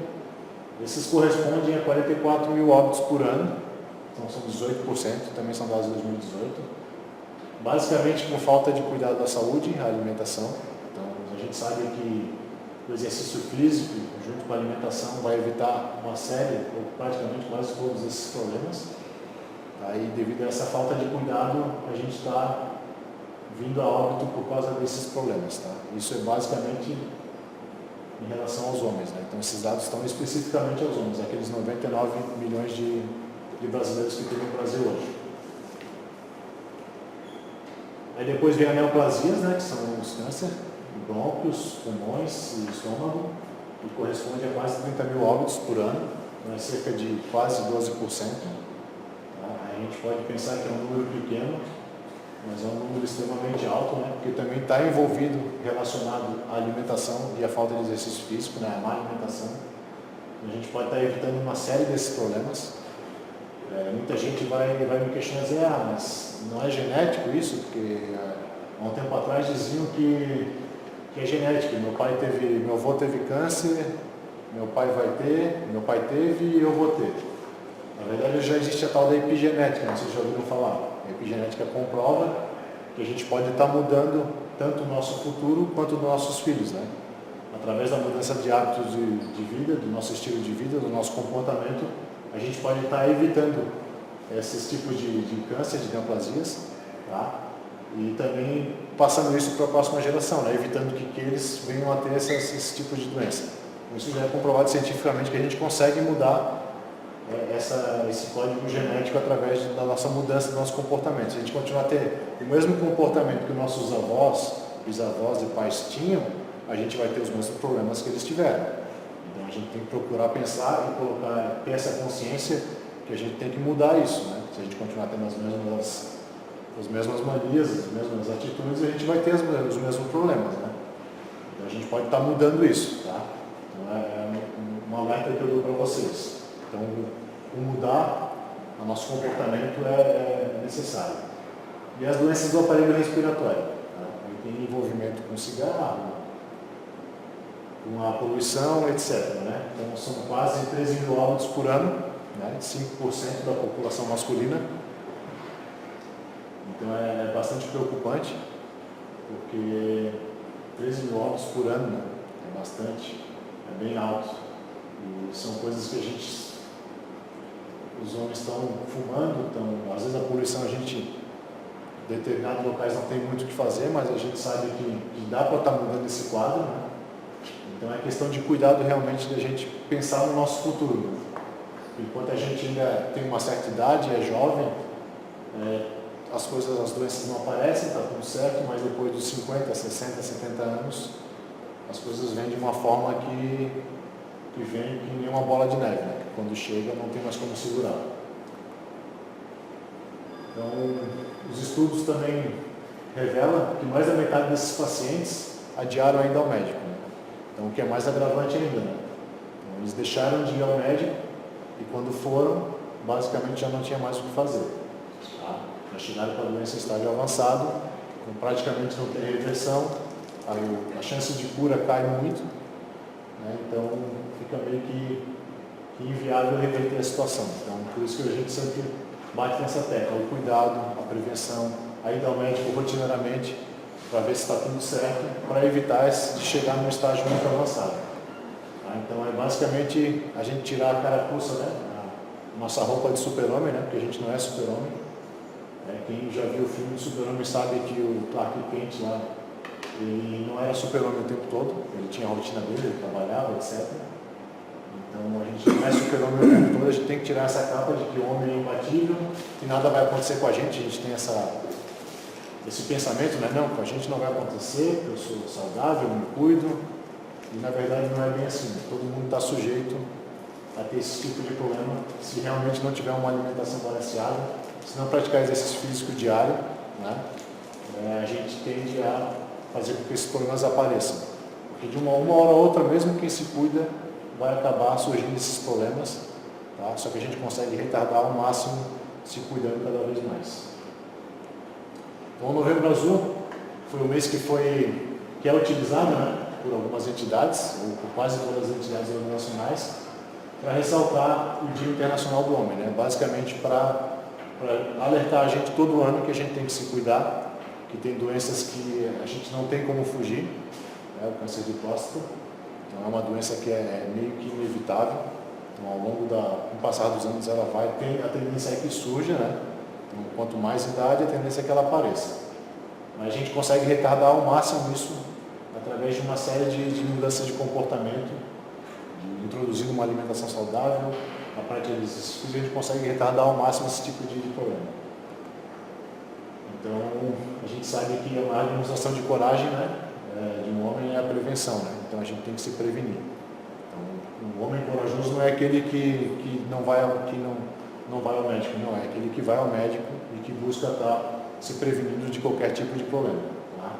Esses correspondem a 44 mil óbitos por ano, então são 18%, também são dados de 2018. Basicamente por falta de cuidado da saúde, a alimentação. Então a gente sabe que o exercício físico, junto com a alimentação, vai evitar uma série, ou praticamente quase todos esses problemas. Aí, devido a essa falta de cuidado, a gente está vindo a óbito por causa desses problemas. Tá? Isso é basicamente em relação aos homens. Né? Então, esses dados estão especificamente aos homens, aqueles 99 milhões de brasileiros que tem no Brasil hoje. Aí depois vem a neoplasias, né, que são os câncer, brônquios, pulmões e estômago, que corresponde a mais de 30 mil óbitos por ano, né, cerca de quase 12%. Tá? A gente pode pensar que é um número pequeno, mas é um número extremamente alto, né, porque também está envolvido, relacionado à alimentação e à falta de exercício físico, né, a má alimentação. A gente pode estar evitando uma série desses problemas. Muita gente vai me questionar e dizer, mas não é genético isso? Porque há um tempo atrás diziam que que é genética. Meu avô teve câncer, meu pai vai ter, meu pai teve e eu vou ter. Na verdade, já existe a tal da epigenética, não sei se já ouviram falar. A epigenética comprova que a gente pode estar mudando tanto o nosso futuro quanto os nossos filhos, né? Através da mudança de hábitos de vida, do nosso estilo de vida, do nosso comportamento, a gente pode estar evitando esses tipos de câncer, de neoplasias, tá? E também passando isso para a próxima geração, né? Evitando que eles venham a ter esses tipos de doença. Isso já é comprovado cientificamente que a gente consegue mudar esse código genético através da nossa mudança do nosso comportamento. Se a gente continuar a ter o mesmo comportamento que nossos avós, bisavós e pais tinham, a gente vai ter os mesmos problemas que eles tiveram. Então a gente tem que procurar pensar e ter essa consciência que a gente tem que mudar isso, né? Se a gente continuar tendo as mesmas manias, as mesmas atitudes, a gente vai ter os mesmos problemas, né? Então a gente pode estar mudando isso, tá? Então é um alerta que eu dou para vocês. Então mudar o nosso comportamento é necessário. E as doenças do aparelho respiratório, tá? Tem envolvimento com cigarro, com a poluição, etc. Né? Então são quase 13 mil óbitos por ano, né? 5% da população masculina. Então é bastante preocupante, porque 13 mil óbitos por ano, né? É bastante, é bem alto. E são coisas que os homens estão fumando, às vezes a poluição em determinados locais não tem muito o que fazer, mas a gente sabe que dá para estar mudando esse quadro, né? Então é questão de cuidado realmente da gente pensar no nosso futuro. Enquanto a gente ainda tem uma certa idade, é jovem, as doenças não aparecem, está tudo certo, mas depois dos 50, 60, 70 anos, as coisas vêm de uma forma que vem que nem uma bola de neve, né? Quando chega não tem mais como segurar. Então, os estudos também revelam que mais da metade desses pacientes adiaram ainda ao médico, né? Então, o que é mais agravante ainda, né? Então, eles deixaram de ir ao médico e quando foram, basicamente já não tinha mais o que fazer. Tá? Já chegaram com a doença em estágio avançado, então praticamente não tem reversão, aí a chance de cura cai muito, né? Então fica meio que inviável reverter a situação. Então, por isso que a gente sempre bate nessa tecla, o cuidado, a prevenção, a ida ao médico rotineiramente, para ver se está tudo certo, para evitar de chegar num estágio muito avançado. Tá? Então, é basicamente a gente tirar a carapuça, né? A nossa roupa de super-homem, né? Porque a gente não é super-homem. Quem já viu o filme do super-homem sabe que o Clark Kent lá, ele não era super-homem o tempo todo, ele tinha a rotina dele, ele trabalhava, etc. Então, a gente não é super-homem o tempo todo, a gente tem que tirar essa capa de que o homem é imbatível, que nada vai acontecer com a gente tem esse pensamento, né? Não, com a gente não vai acontecer, eu sou saudável, eu me cuido, e na verdade não é bem assim, todo mundo está sujeito a ter esse tipo de problema se realmente não tiver uma alimentação balanceada, se não praticar exercício físico diário, né? A gente tende a fazer com que esses problemas apareçam. Porque de uma hora ou outra, mesmo quem se cuida, vai acabar surgindo esses problemas, tá? Só que a gente consegue retardar ao máximo se cuidando cada vez mais. Então, o Novembro Azul foi o mês que é utilizado, né, por algumas entidades, ou por quase todas as entidades internacionais, para ressaltar o Dia Internacional do Homem, né? Basicamente para alertar a gente todo ano que a gente tem que se cuidar, que tem doenças que a gente não tem como fugir, né? O câncer de próstata, então é uma doença que é meio que inevitável, então ao longo com o passar dos anos ela vai ter, a tendência é que surja, né? Então, quanto mais idade, a tendência é que ela apareça. Mas a gente consegue retardar ao máximo isso através de uma série de mudanças de comportamento, introduzindo uma alimentação saudável, a prática de exercícios, a gente consegue retardar ao máximo esse tipo de problema. Então, a gente sabe que a maior demonstração de coragem, né, de um homem é a prevenção, né? Então a gente tem que se prevenir. Então, um homem corajoso não é aquele que não vai ao médico, não, é aquele que vai ao médico e que busca estar se prevenindo de qualquer tipo de problema. Tá?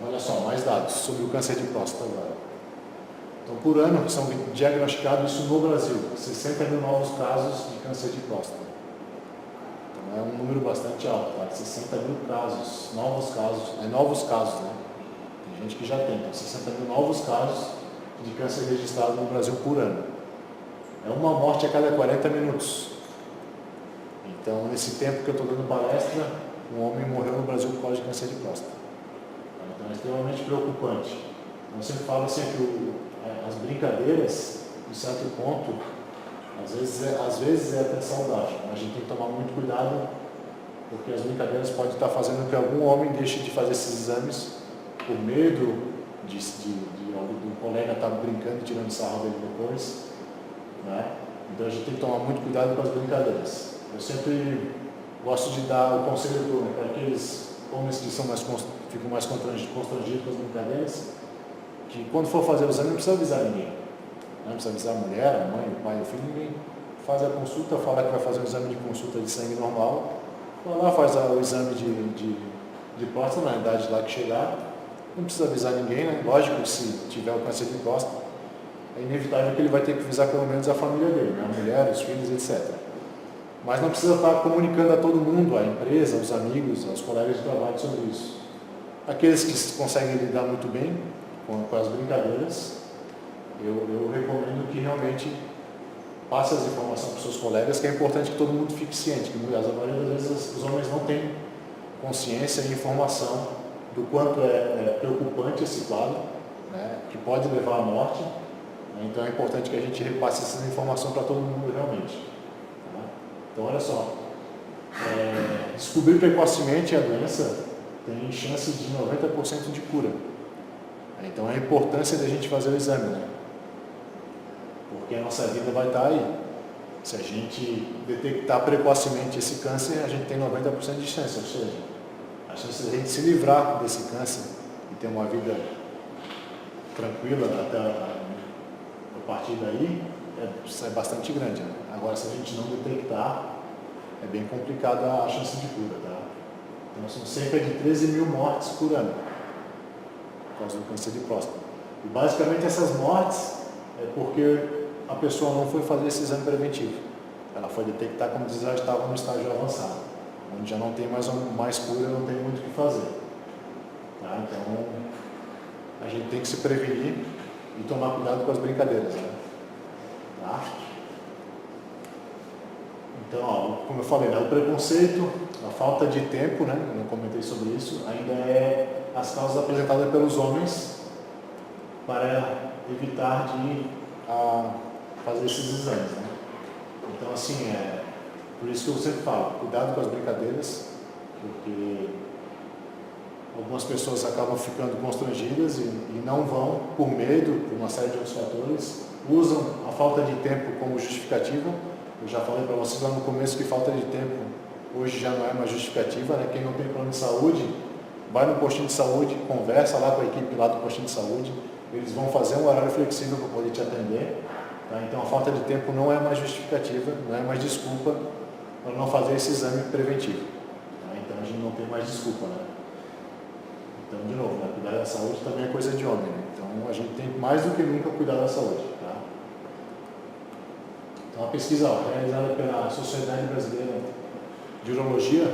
Olha só, mais dados sobre o câncer de próstata agora. Então, por ano, são diagnosticados isso no Brasil, 60 mil novos casos de câncer de próstata. Então, é um número bastante alto, tá? 60 mil casos, novos casos, né? Tem gente que já tem. Então, 60 mil novos casos de câncer registrados no Brasil por ano. É uma morte a cada 40 minutos. Então, nesse tempo que eu estou dando palestra, um homem morreu no Brasil por causa de câncer de próstata. Então, é extremamente preocupante. Eu sempre falo assim que as brincadeiras, em certo ponto, às vezes é até saudável. A gente tem que tomar muito cuidado, porque as brincadeiras podem estar fazendo que algum homem deixe de fazer esses exames por medo de um colega estar brincando e tirando sarro dele depois, né? Então a gente tem que tomar muito cuidado com as brincadeiras. Eu sempre gosto de dar o conselho para aqueles homens que ficam mais constrangidos com as brincadeiras, que quando for fazer o exame não precisa avisar ninguém. Não precisa avisar a mulher, a mãe, o pai, o filho, ninguém. Faz a consulta, fala que vai fazer um exame de consulta de sangue normal, vai lá, faz o exame de próstata na idade lá que chegar, não precisa avisar ninguém, né? Lógico que se tiver o câncer de próstata, é inevitável que ele vai ter que avisar pelo menos a família dele, né? A mulher, os filhos, etc. Mas não precisa estar comunicando a todo mundo, a empresa, os amigos, aos colegas de trabalho sobre isso. Aqueles que conseguem lidar muito bem com as brincadeiras, eu recomendo que realmente passe as informações para os seus colegas, que é importante que todo mundo fique ciente, que a maioria das vezes os homens não têm consciência e informação do quanto é preocupante esse quadro, né, que pode levar à morte, né, então é importante que a gente repasse essa informação para todo mundo realmente. Tá? Então olha só, descobrir precocemente a doença tem chance de 90% de cura. Então a importância da gente fazer o exame, né? Porque a nossa vida vai estar aí. Se a gente detectar precocemente esse câncer, a gente tem 90% de chance, ou seja, a chance de a gente se livrar desse câncer e ter uma vida tranquila até a partir daí é bastante grande, né? Agora, se a gente não detectar, é bem complicada a chance de cura, tá? Então são cerca de 13 mil mortes por ano por causa do câncer de próstata. E basicamente essas mortes é porque a pessoa não foi fazer esse exame preventivo. Ela foi detectar quando já estava no estágio avançado, onde já não tem mais cura, não tem muito o que fazer. Tá? Então, a gente tem que se prevenir e tomar cuidado com as brincadeiras. Né? Tá? Então, ó, como eu falei, né, o preconceito, a falta de tempo, né, eu não comentei sobre isso, ainda é as causas apresentadas pelos homens para evitar de ir a fazer esses exames, né? Então, assim, por isso que eu sempre falo, cuidado com as brincadeiras, porque algumas pessoas acabam ficando constrangidas e não vão por medo, por uma série de outros fatores, usam a falta de tempo como justificativa. Eu já falei para vocês lá no começo que falta de tempo hoje já não é mais justificativa, né? Quem não tem plano de saúde, vai no postinho de saúde, conversa lá com a equipe lá do postinho de saúde, eles vão fazer um horário flexível para poder te atender. Tá? Então a falta de tempo não é mais justificativa, não é mais desculpa para não fazer esse exame preventivo. Tá? Então a gente não tem mais desculpa, né? Então, de novo, né? Cuidar da saúde também é coisa de homem, né? Então a gente tem mais do que nunca cuidar da saúde. Tá? Então a pesquisa realizada pela Sociedade Brasileira de Urologia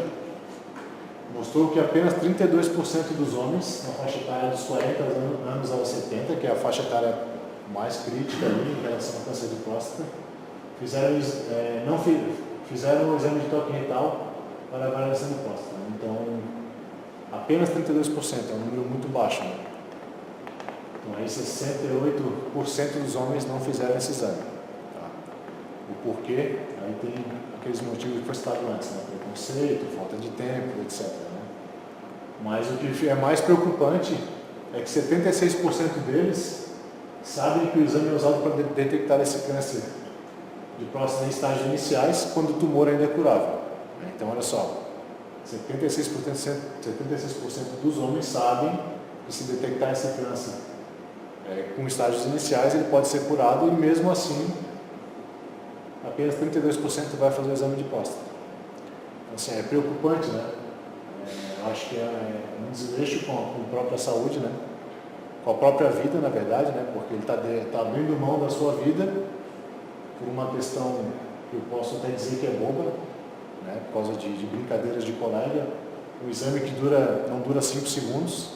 mostrou que apenas 32% dos homens na faixa etária dos 40 anos aos 70, que é a faixa etária mais crítica ali em relação ao câncer de próstata, fizeram o exame de toque retal para avaliação de próstata. Então, apenas 32%, é um número muito baixo. Né? Então, aí 68% dos homens não fizeram esse exame. Tá? O porquê, aí tem aqueles motivos que foi citado antes, né? Preconceito, falta de tempo, etc. Né? Mas o que é mais preocupante é que 76% deles sabem que o exame é usado para detectar esse câncer de próstata em estágios iniciais, quando o tumor ainda é curável. Então, olha só, 76% dos homens sabem que se detectar esse câncer com estágios iniciais, ele pode ser curado e mesmo assim, apenas 32% vai fazer o exame de próstata. Então, assim, é preocupante, né? Eu acho que é um desleixo com a própria saúde, né? Com a própria vida, na verdade, né? Porque ele está abrindo mão da sua vida por uma questão que eu posso até dizer que é boba, né? Por causa de brincadeiras de colega. Um exame que não dura 5 segundos,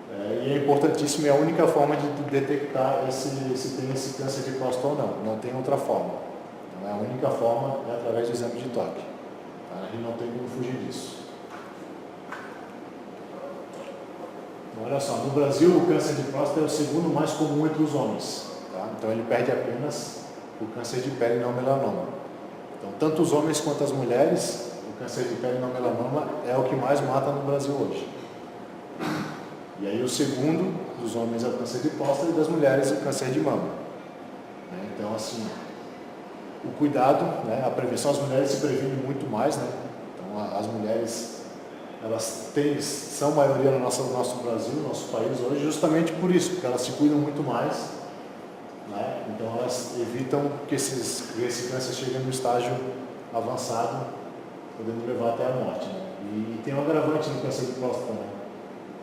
E é importantíssimo, é a única forma de detectar se tem esse câncer de próstata ou não. Não tem outra forma. Então, a única forma é através do exame de toque. Tá? A gente não tem como fugir disso. Então, olha só, no Brasil o câncer de próstata é o segundo mais comum entre os homens. Tá? Então ele perde apenas o câncer de pele não melanoma. Então tanto os homens quanto as mulheres, o câncer de pele não melanoma é o que mais mata no Brasil hoje. E aí o segundo dos homens é o câncer de próstata e das mulheres é o câncer de mama. Então assim, o cuidado, a prevenção, as mulheres se previnem muito mais, Então as mulheres, elas são maioria no nosso Brasil, no nosso país hoje, justamente por isso, porque elas se cuidam muito mais, Então elas evitam que esse câncer chegue no estágio avançado, podendo levar até a morte. E tem um agravante no câncer de próstata,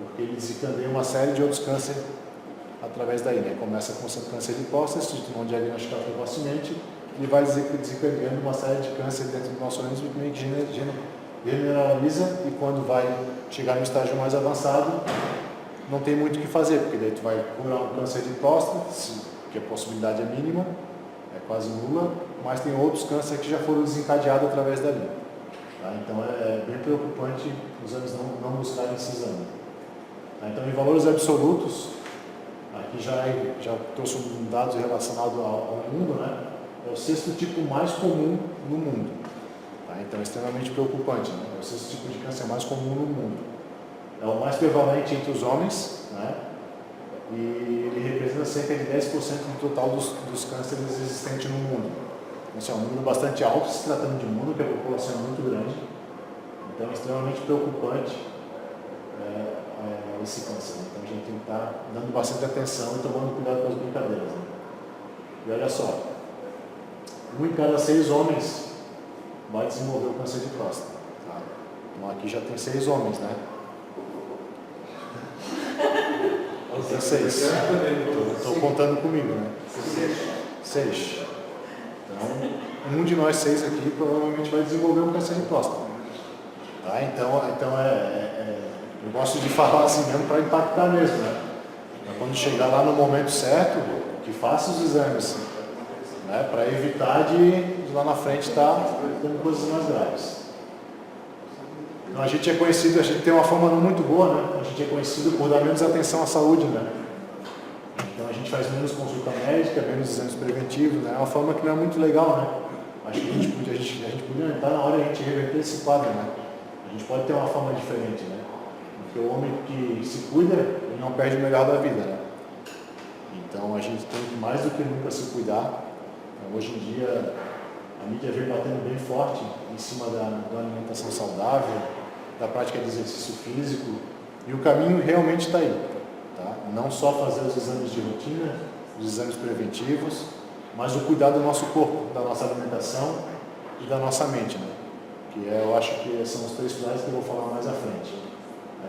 porque ele desencadeia uma série de outros cânceres através daí, Começa com o câncer de próstata, se não diagnosticar precocemente, ele vai desencadeando uma série de câncer dentro do nosso organismo que generaliza, e quando vai chegar no estágio mais avançado, não tem muito o que fazer, porque daí tu vai curar um câncer de próstata, que a possibilidade é mínima, é quase nula, mas tem outros cânceres que já foram desencadeados através dali. Então é bem preocupante os exames não buscarem esse exame. Então, em valores absolutos, aqui já trouxe dados relacionados ao mundo, É o sexto tipo mais comum no mundo. Então é extremamente preocupante, É o sexto tipo de câncer mais comum no mundo. É o mais prevalente entre os homens, E ele representa cerca de 10% do total dos cânceres existentes no mundo. Então, é um número bastante alto, se tratando de mundo, que a população é muito grande. Então é extremamente preocupante esse câncer. Então a gente tem que estar dando bastante atenção e tomando cuidado com as brincadeiras. E olha só, 1 em cada 6 homens vai desenvolver o câncer de próstata. Então aqui já tem 6 homens, Tem 6. Estou contando comigo, 6. Então, um de nós 6 aqui provavelmente vai desenvolver um câncer de próstata. Então eu gosto de falar assim mesmo para impactar mesmo, Pra quando chegar lá no momento certo, que faça os exames, para evitar de lá na frente estar tendo coisas mais graves. Então a gente é conhecido, a gente tem uma fama não muito boa, A gente é conhecido por dar menos atenção à saúde, Então a gente faz menos consulta médica, menos exames preventivos, É uma fama que não é muito legal, Acho que a gente podia estar na hora de a gente reverter esse quadro, A gente pode ter uma fama diferente, Porque o homem que se cuida, ele não perde o melhor da vida, Então a gente tem que mais do que nunca se cuidar. Hoje em dia a mídia vem batendo bem forte em cima da alimentação saudável, da prática de exercício físico, e o caminho realmente está aí, Não só fazer os exames de rotina, os exames preventivos, mas o cuidar do nosso corpo, da nossa alimentação e da nossa mente, Que eu acho que são os 3 pilares que eu vou falar mais à frente.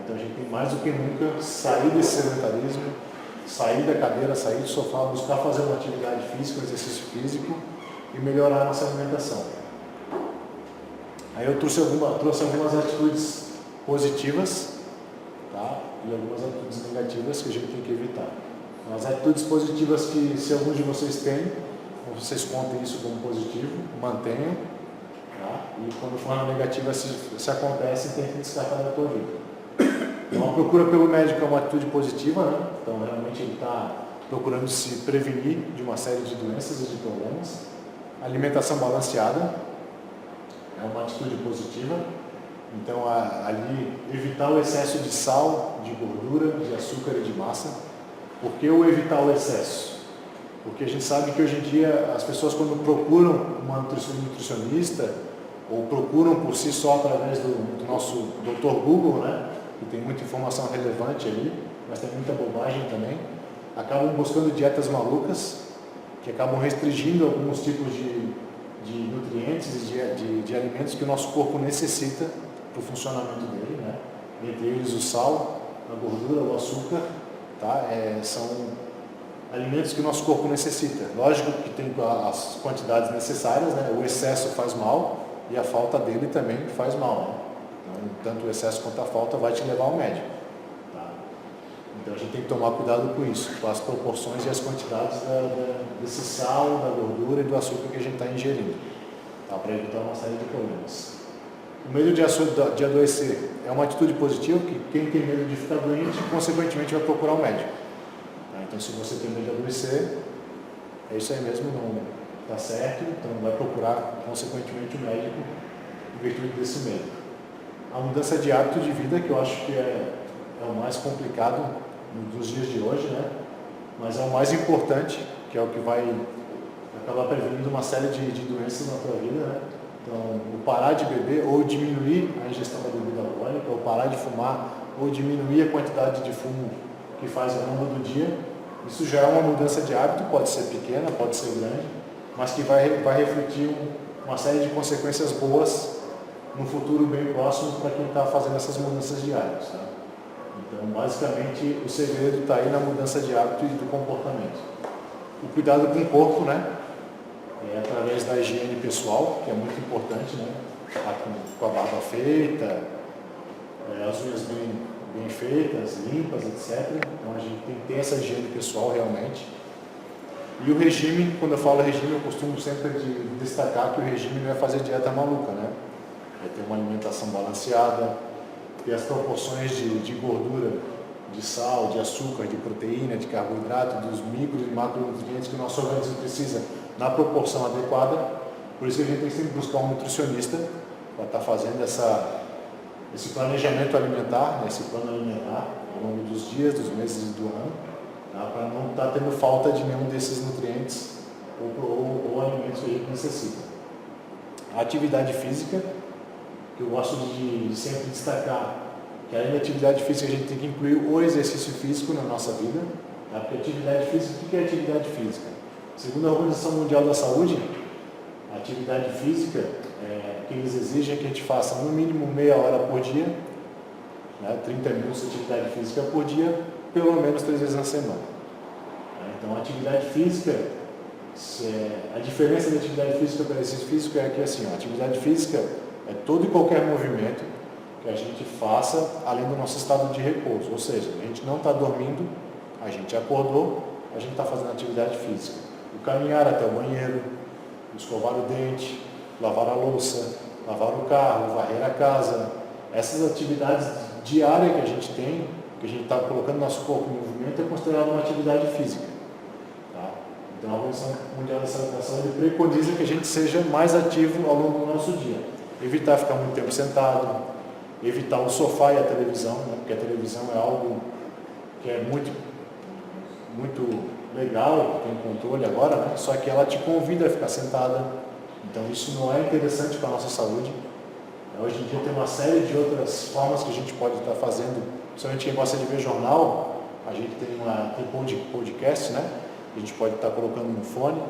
Então a gente tem mais do que nunca sair desse sedentarismo, sair da cadeira, sair do sofá, buscar fazer uma atividade física, um exercício físico e melhorar a nossa alimentação. Aí eu trouxe algumas atitudes positivas, e algumas atitudes negativas que a gente tem que evitar. As atitudes positivas que, se alguns de vocês têm, vocês contem isso como positivo, mantenham, e quando for uma negativa, se acontece, tentem descartar da tua vida. Então a procura pelo médico é uma atitude positiva, Então realmente ele está procurando se prevenir de uma série de doenças e de problemas. Alimentação balanceada é uma atitude positiva. Então ali evitar o excesso de sal, de gordura, de açúcar e de massa. Por que eu evitar o excesso? Porque a gente sabe que hoje em dia as pessoas, quando procuram uma nutricionista ou procuram por si só através do nosso Dr. Google, que tem muita informação relevante ali, mas tem muita bobagem também, acabam buscando dietas malucas, que acabam restringindo alguns tipos de nutrientes e de alimentos que o nosso corpo necessita para o funcionamento dele, Entre eles o sal, a gordura, o açúcar, são alimentos que o nosso corpo necessita. Lógico que tem as quantidades necessárias, O excesso faz mal e a falta dele também faz mal, Então, tanto o excesso quanto a falta vai te levar ao médico. Então a gente tem que tomar cuidado com isso, com as proporções e as quantidades desse sal, da gordura e do açúcar que a gente está ingerindo, tá? Para evitar uma série de problemas. O medo de adoecer é uma atitude positiva, que quem tem medo de ficar doente, consequentemente vai procurar um médico. Tá? Então se você tem medo de adoecer, é isso aí mesmo, não está certo, então vai procurar consequentemente o médico em virtude desse medo. A mudança de hábito de vida, que eu acho que é o mais complicado nos dias de hoje, né? Mas é o mais importante, que é o que vai acabar prevenindo uma série de doenças na tua vida, né? Então, o parar de beber ou diminuir a ingestão da bebida alcoólica, ou parar de fumar, ou diminuir a quantidade de fumo que faz ao longo do dia, isso já é uma mudança de hábito, pode ser pequena, pode ser grande, mas que vai refletir uma série de consequências boas no futuro bem próximo para quem está fazendo essas mudanças de hábitos, tá? Então, basicamente, o segredo está aí na mudança de hábito e do comportamento. O cuidado com o corpo, né? É através da higiene pessoal, que é muito importante, né? Tá com a barba feita, as unhas bem feitas, limpas, etc. Então, a gente tem que ter essa higiene pessoal realmente. E o regime, quando eu falo regime, eu costumo sempre destacar que o regime não é fazer dieta maluca, né? É ter uma alimentação balanceada, ter as proporções de gordura, de sal, de açúcar, de proteína, de carboidrato, dos micro e macronutrientes que o nosso organismo precisa na proporção adequada. Por isso que a gente tem que sempre buscar um nutricionista para estar fazendo esse planejamento alimentar, esse plano alimentar ao longo dos dias, dos meses e do ano, tá? Para não estar tendo falta de nenhum desses nutrientes ou alimentos que a gente necessita. A atividade física, que eu gosto de sempre destacar, que além da atividade física a gente tem que incluir o exercício físico na nossa vida, tá? Porque atividade física, o que é atividade física? Segundo a Organização Mundial da Saúde, a atividade física, que eles exigem é que a gente faça no mínimo meia hora por dia, né? 30 minutos de atividade física por dia, pelo menos 3 vezes na semana. Então a atividade física, a diferença da atividade física para exercício físico é que assim, a atividade física é todo e qualquer movimento que a gente faça além do nosso estado de repouso, ou seja, a gente não está dormindo, a gente acordou, a gente está fazendo atividade física. O caminhar até o banheiro, escovar o dente, lavar a louça, lavar o carro, varrer a casa, essas atividades diárias que a gente tem, que a gente está colocando nosso corpo em movimento, é considerado uma atividade física. Tá? Então a Organização Mundial da Saúde preconiza que a gente seja mais ativo ao longo do nosso dia. Evitar ficar muito tempo sentado, evitar o sofá e a televisão, né? Porque a televisão é algo que é muito legal, que tem controle agora, né? Só que ela te convida a ficar sentada, então isso não é interessante para a nossa saúde. Hoje em dia tem uma série de outras formas que a gente pode estar fazendo, principalmente quem gosta de ver jornal, a gente tem podcast, né? A gente pode estar colocando no fone,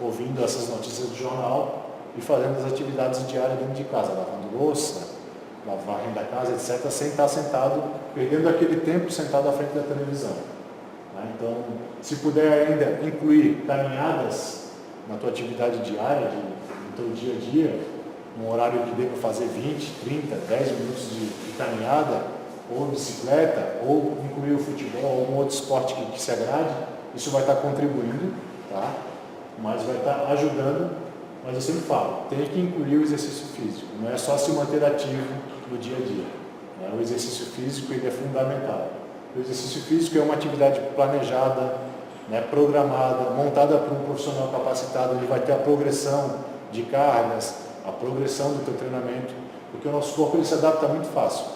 ouvindo essas notícias do jornal e fazendo as atividades diárias dentro de casa, lavando louça, varrendo a casa, etc., sem estar sentado, perdendo aquele tempo sentado à frente da televisão. Então, se puder ainda incluir caminhadas na tua atividade diária, no teu dia a dia, num horário que dê para fazer 20, 30, 10 minutos de caminhada, ou bicicleta, ou incluir o futebol, ou algum outro esporte que se agrade, isso vai estar contribuindo, tá? Mas vai estar ajudando. Mas eu sempre falo, tem que incluir o exercício físico, não é só se manter ativo no dia a dia. Né? O exercício físico ele é fundamental. O exercício físico é uma atividade planejada, né, programada, montada por um profissional capacitado. Ele vai ter a progressão de cargas, a progressão do teu treinamento, porque o nosso corpo ele se adapta muito fácil.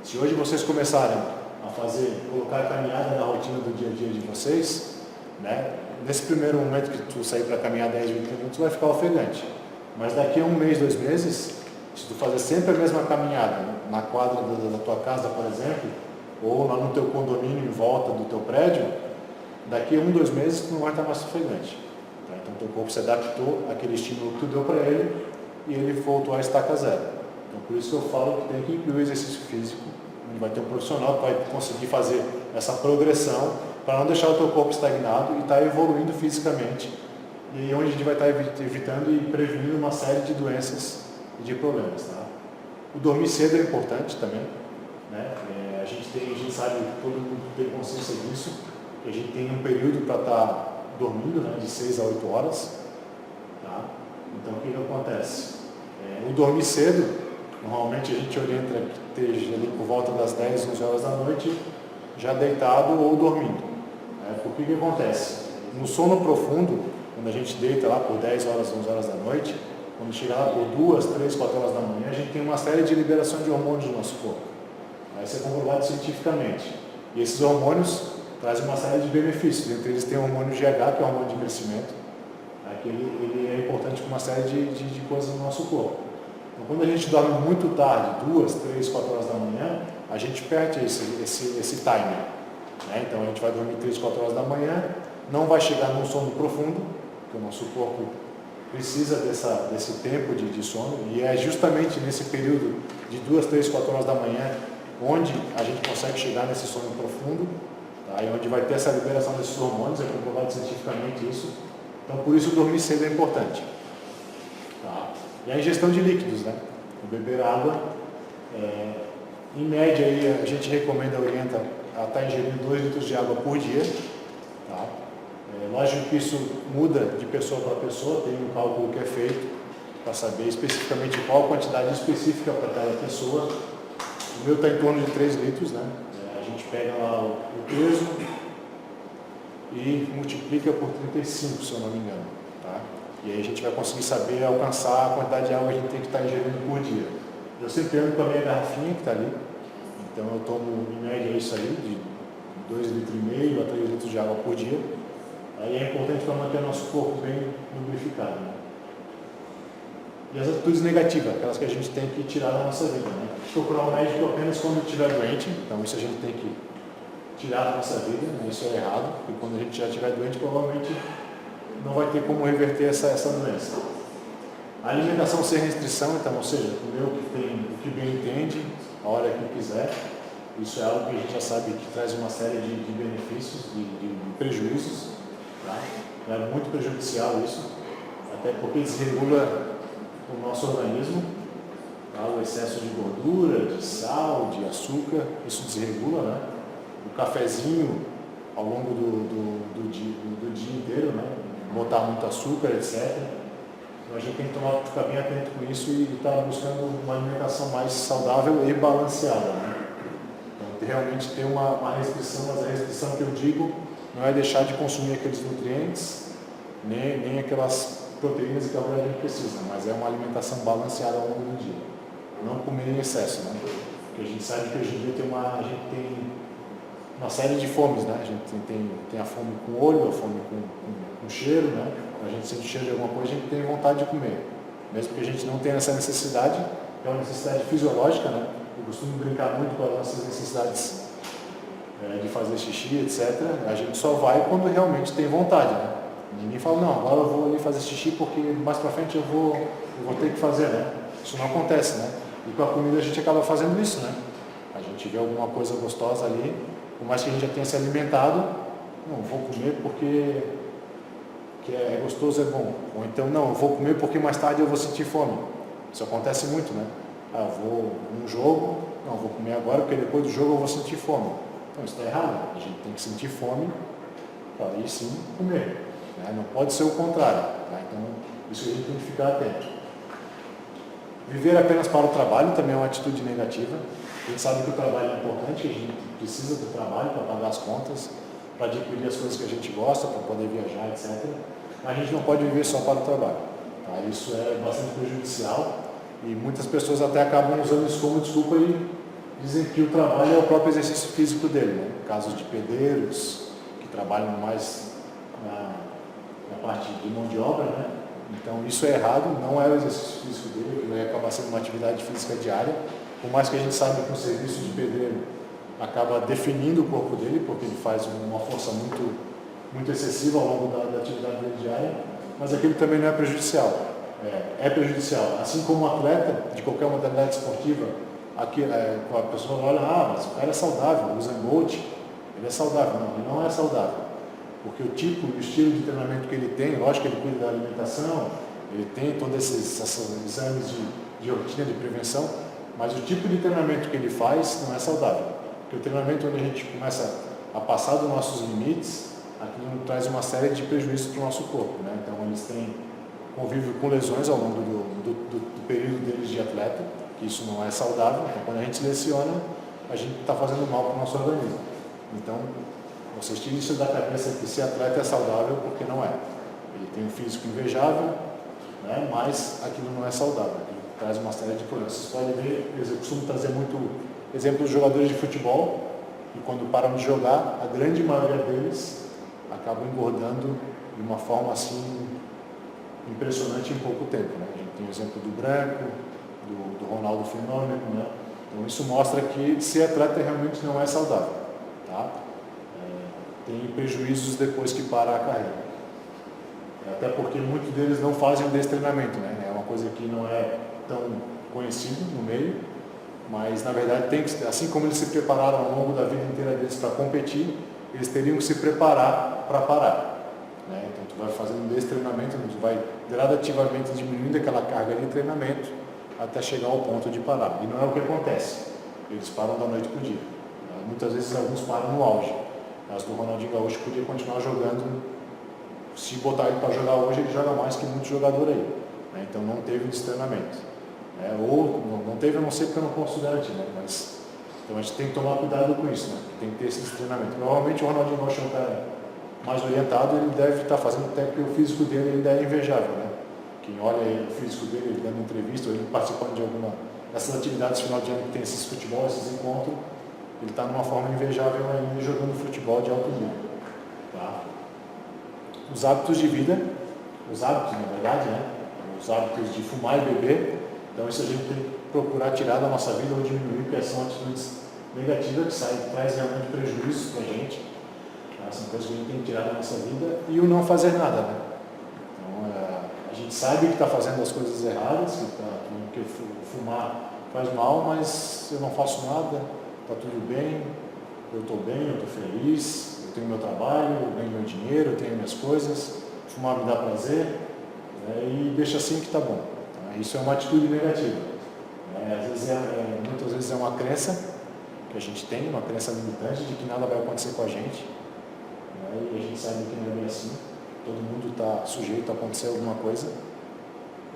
Se hoje vocês começarem a colocar a caminhada na rotina do dia a dia de vocês, né, nesse primeiro momento que tu sair para caminhar 10, 20 minutos, vai ficar ofegante. Mas daqui a 1 mês, 2 meses, se tu fazer sempre a mesma caminhada, na quadra da tua casa, por exemplo, ou lá no teu condomínio em volta do teu prédio, daqui a 1, 2 meses tu não vai estar mais ofegante. Tá? Então teu corpo se adaptou àquele estímulo que tu deu para ele e ele voltou à estaca zero. Então por isso que eu falo que tem que incluir o exercício físico, onde vai ter um profissional que vai conseguir fazer essa progressão para não deixar o teu corpo estagnado e estar evoluindo fisicamente, e onde a gente vai estar evitando e prevenindo uma série de doenças e de problemas. Tá? O dormir cedo é importante também, né? A A gente sabe, todo mundo tem consciência disso, que a gente tem um período para estar dormindo, né, de 6 a 8 horas. Tá? Então o que acontece? O dormir cedo, normalmente a gente orienta que esteja ali por volta das 10, 11 horas da noite, já deitado ou dormindo. Por que acontece? No sono profundo, quando a gente deita lá por 10 horas, 11 horas da noite, quando chega lá por 2, 3, 4 horas da manhã, a gente tem uma série de liberação de hormônios no nosso corpo. Isso é comprovado cientificamente. E esses hormônios trazem uma série de benefícios. Entre eles tem o hormônio GH, que é o hormônio de crescimento, que ele é importante para uma série de coisas no nosso corpo. Então, quando a gente dorme muito tarde, 2, 3, 4 horas da manhã, a gente perde esse timer. Então a gente vai dormir 3, 4 horas da manhã, não vai chegar num sono profundo, porque o nosso corpo precisa desse tempo de sono, e é justamente nesse período de 2, 3, 4 horas da manhã onde a gente consegue chegar nesse sono profundo, e onde vai ter essa liberação desses hormônios, é comprovado cientificamente isso. Então por isso dormir cedo é importante. E a ingestão de líquidos, beber água, em média aí, a gente recomenda, orienta a estar ingerindo 2 litros de água por dia. Lógico que isso muda de pessoa para pessoa, tem um cálculo que é feito para saber especificamente qual a quantidade específica para cada pessoa. O meu está em torno de 3 litros, a gente pega lá o peso e multiplica por 35, se eu não me engano. E aí a gente vai conseguir saber alcançar a quantidade de água que a gente tem que estar ingerindo por dia. Eu sempre ando com a minha garrafinha que está ali, então eu tomo em média isso aí, de 2,5 litros a 3 litros de água por dia. Aí é importante para manter o nosso corpo bem lubrificado. E as atitudes negativas, aquelas que a gente tem que tirar da nossa vida. Procurar um médico apenas quando estiver doente, então isso a gente tem que tirar da nossa vida, isso é errado, porque quando a gente já estiver doente, provavelmente não vai ter como reverter essa doença. A alimentação sem restrição, então, ou seja, comer o que bem entende, a hora que quiser, isso é algo que a gente já sabe que traz uma série de benefícios, de prejuízos. É muito prejudicial isso, até porque desregula o nosso organismo, o excesso de gordura, de sal, de açúcar, isso desregula, o cafezinho ao longo do dia inteiro, botar muito açúcar, etc. Então a gente tem que ficar bem atento com isso e estar buscando uma alimentação mais saudável e balanceada. Então realmente ter uma restrição, mas a restrição que eu digo não é deixar de consumir aqueles nutrientes, nem aquelas proteínas e carboidratos que a gente precisa, mas é uma alimentação balanceada ao longo do dia. Não comer em excesso, Porque a gente sabe que hoje em dia a gente tem uma série de fomes, A gente tem a fome com o olho, a fome com cheiro, Quando a gente sente o cheiro de alguma coisa, a gente tem vontade de comer. Mesmo que a gente não tenha essa necessidade, é uma necessidade fisiológica, Eu costumo brincar muito com as nossas necessidades de fazer xixi, etc. A gente só vai quando realmente tem vontade, Ninguém fala, não, agora eu vou ali fazer xixi porque mais pra frente eu vou ter que fazer, Isso não acontece, E com a comida a gente acaba fazendo isso, A gente vê alguma coisa gostosa ali, por mais que a gente já tenha se alimentado, não, vou comer porque é gostoso, é bom. Ou então, não, eu vou comer porque mais tarde eu vou sentir fome. Isso acontece muito, eu vou num jogo, não, eu vou comer agora porque depois do jogo eu vou sentir fome. Então, isso está errado. A gente tem que sentir fome para aí sim comer. Não pode ser o contrário. Então, isso a gente tem que ficar atento. Viver apenas para o trabalho também é uma atitude negativa. A gente sabe que o trabalho é importante, a gente precisa do trabalho para pagar as contas, para adquirir as coisas que a gente gosta, para poder viajar, etc. Mas a gente não pode viver só para o trabalho. Isso é bastante prejudicial e muitas pessoas até acabam usando isso como desculpa e dizem que o trabalho é o próprio exercício físico dele. Casos de pedreiros que trabalham mais na parte de mão de obra, Então isso é errado, não é o exercício físico dele, ele vai acabar sendo uma atividade física diária, por mais que a gente saiba que o serviço de pedreiro acaba definindo o corpo dele, porque ele faz uma força muito excessiva ao longo da atividade dele diária, mas aquilo também não é prejudicial. É prejudicial, assim como um atleta de qualquer modalidade esportiva, a pessoa olha, mas o cara é saudável, o Usain Bolt, ele é saudável. Não, ele não é saudável. Porque o tipo, o estilo de treinamento que ele tem, lógico que ele cuida da alimentação, ele tem todos esses exames de rotina de prevenção, mas o tipo de treinamento que ele faz não é saudável. Porque o treinamento onde a gente começa a passar dos nossos limites, aquilo traz uma série de prejuízos para o nosso corpo, né? Então eles têm convívio com lesões ao longo do período deles de atleta, que isso não é saudável. Então quando a gente lesiona, a gente está fazendo mal para o nosso organismo. Então vocês tiram isso da cabeça que ser atleta é saudável, porque não é. Ele tem um físico invejável, né? Mas aquilo não é saudável, aquilo traz uma série de problemas. Vocês podem ver, eu costumo trazer muito exemplo dos jogadores de futebol, e quando param de jogar, a grande maioria deles acabam engordando de uma forma assim impressionante em pouco tempo, né? A gente tem o exemplo do Branco, do Ronaldo Fenômeno, né? Então isso mostra que ser atleta realmente não é saudável, tá? Tem prejuízos depois que para a carreira. Até porque muitos deles não fazem desse treinamento, né? É uma coisa que não é tão conhecido no meio, mas na verdade tem que, assim como eles se prepararam ao longo da vida inteira deles para competir, eles teriam que se preparar para parar, né? Então tu vai fazendo desse treinamento, tu vai gradativamente diminuindo aquela carga de treinamento até chegar ao ponto de parar. E não é o que acontece, eles param da noite para o dia. Muitas vezes alguns param no auge. O caso do Ronaldinho Gaúcho podia continuar jogando, se botar ele para jogar hoje, ele joga mais que muitos jogadores aí, né? Então não teve esse treinamento. Ou não teve, eu não sei porque eu não posso garantir, né? Mas então a gente tem que tomar cuidado com isso, né? Tem que ter esse treinamento. Provavelmente o Ronaldinho Gaúcho é um cara mais orientado, ele deve estar fazendo até porque o físico dele ainda é invejável, né? Quem olha o físico dele, ele dando entrevista, ou ele participando de alguma dessas atividades final de ano que tem esses futebol, esses encontros, ele está numa forma invejável ainda jogando futebol de alto nível, tá? Os hábitos de vida, os hábitos na verdade, né? Os hábitos de fumar e beber, então isso a gente tem que procurar tirar da nossa vida ou diminuir, porque são atitudes negativas que traz realmente prejuízos para a gente, tá? São coisas que a gente tem que tirar da nossa vida, e o não fazer nada, né? Então a gente sabe que está fazendo as coisas erradas, que fumar faz mal, mas eu não faço nada, está tudo bem, eu estou bem, eu estou feliz, eu tenho meu trabalho, eu ganho meu dinheiro, eu tenho minhas coisas, fumar me dá prazer, né? E deixa assim que está bom. Tá? Isso é uma atitude negativa. Às vezes muitas vezes é uma crença que a gente tem, uma crença limitante de que nada vai acontecer com a gente, né? E a gente sabe que não é bem assim. Todo mundo está sujeito a acontecer alguma coisa,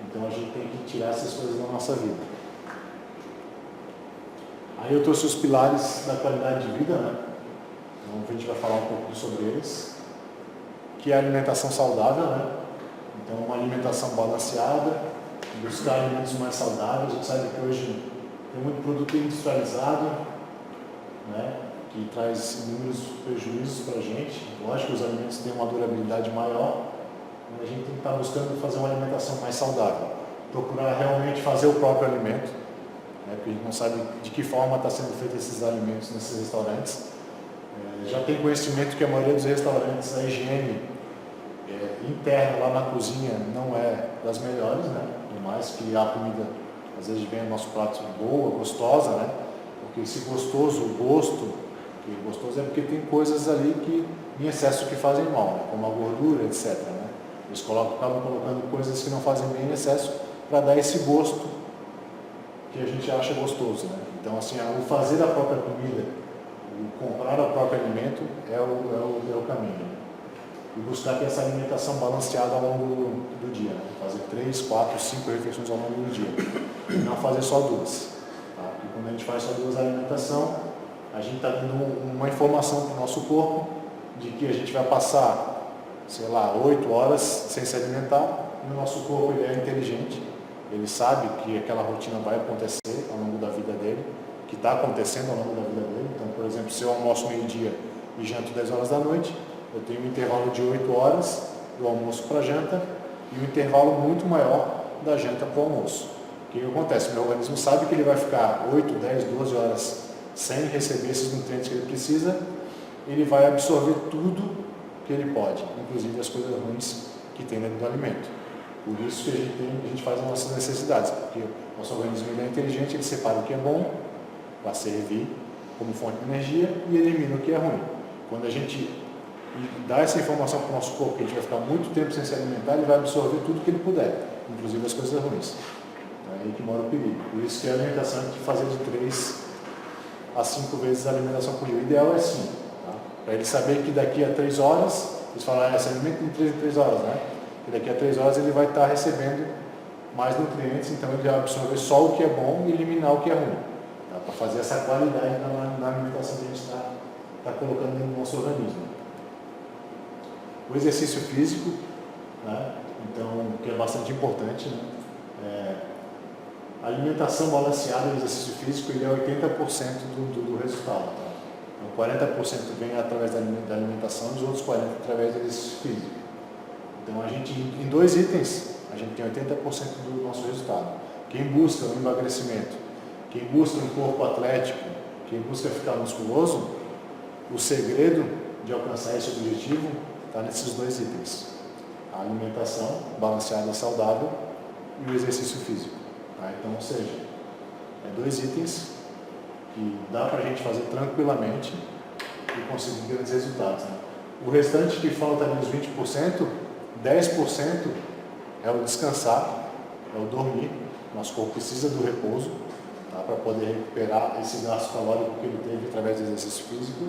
então a gente tem que tirar essas coisas da nossa vida. Aí eu trouxe os pilares da qualidade de vida, né? Então a gente vai falar um pouco sobre eles, que é a alimentação saudável, né? Então uma alimentação balanceada, buscar alimentos mais saudáveis. A gente sabe que hoje tem muito produto industrializado, né? Que traz inúmeros prejuízos para a gente. Lógico que os alimentos têm uma durabilidade maior, mas a gente tem que estar buscando fazer uma alimentação mais saudável, procurar realmente fazer o próprio alimento, né? Porque a gente não sabe de que forma está sendo feito esses alimentos nesses restaurantes. Já tem conhecimento que a maioria dos restaurantes, a higiene interna lá na cozinha não é das melhores, né? Por mais que a comida às vezes vem no nosso prato boa, gostosa, né? Porque esse gostoso, o gosto, que gostoso é porque tem coisas ali que em excesso que fazem mal, né? Como a gordura, etc, né? Eles acabam colocando coisas que não fazem bem em excesso para dar esse gosto que a gente acha gostoso, né? Então assim, o fazer a própria comida, o comprar o próprio alimento é o caminho. E buscar ter essa alimentação balanceada ao longo do dia, né? Fazer 3, 4, 5 refeições ao longo do dia. E não fazer só 2. Tá? Porque quando a gente faz só 2 alimentação, a gente está dando uma informação para o nosso corpo de que a gente vai passar, sei lá, 8 horas sem se alimentar, e o nosso corpo ele é inteligente, ele sabe que aquela rotina vai acontecer ao longo da vida dele, que está acontecendo ao longo da vida dele. Então, por exemplo, se eu almoço meio-dia e janto 10 horas da noite, eu tenho um intervalo de 8 horas do almoço para a janta e um intervalo muito maior da janta para o almoço. O que acontece? Meu organismo sabe que ele vai ficar 8, 10, 12 horas sem receber esses nutrientes que ele precisa, ele vai absorver tudo que ele pode, inclusive as coisas ruins que tem dentro do alimento. Por isso que a gente faz as nossas necessidades, porque o nosso organismo é inteligente, ele separa o que é bom para servir como fonte de energia e elimina o que é ruim. Quando a gente dá essa informação para o nosso corpo, que a gente vai ficar muito tempo sem se alimentar, ele vai absorver tudo que ele puder, inclusive as coisas ruins. É aí que mora o perigo. Por isso que a alimentação tem que fazer de 3 a 5 vezes a alimentação por dia. O ideal é assim, tá? Para ele saber que daqui a 3 horas, eles falam, se alimenta em 3 horas, né? E daqui a 3 horas ele vai estar recebendo mais nutrientes, então ele vai absorver só o que é bom e eliminar o que é ruim. Tá? Para fazer essa qualidade na alimentação que a gente está colocando no nosso organismo. O exercício físico, né? Então, que é bastante importante, né? A alimentação balanceada e o exercício físico, ele é 80% do resultado. Tá? Então, 40% vem através da alimentação e os outros 40% através do exercício físico. Então, a gente, em 2 itens, a gente tem 80% do nosso resultado. Quem busca o emagrecimento, quem busca um corpo atlético, quem busca ficar musculoso, o segredo de alcançar esse objetivo está nesses 2 itens. A alimentação balanceada e saudável e o exercício físico. Tá? Então, ou seja, 2 itens que dá para a gente fazer tranquilamente e conseguir grandes resultados. Né? O restante que falta ali, os 20%, 10% é o descansar, é o dormir. Nosso corpo precisa do repouso, tá? Para poder recuperar esse gasto calórico que ele teve através do exercício físico.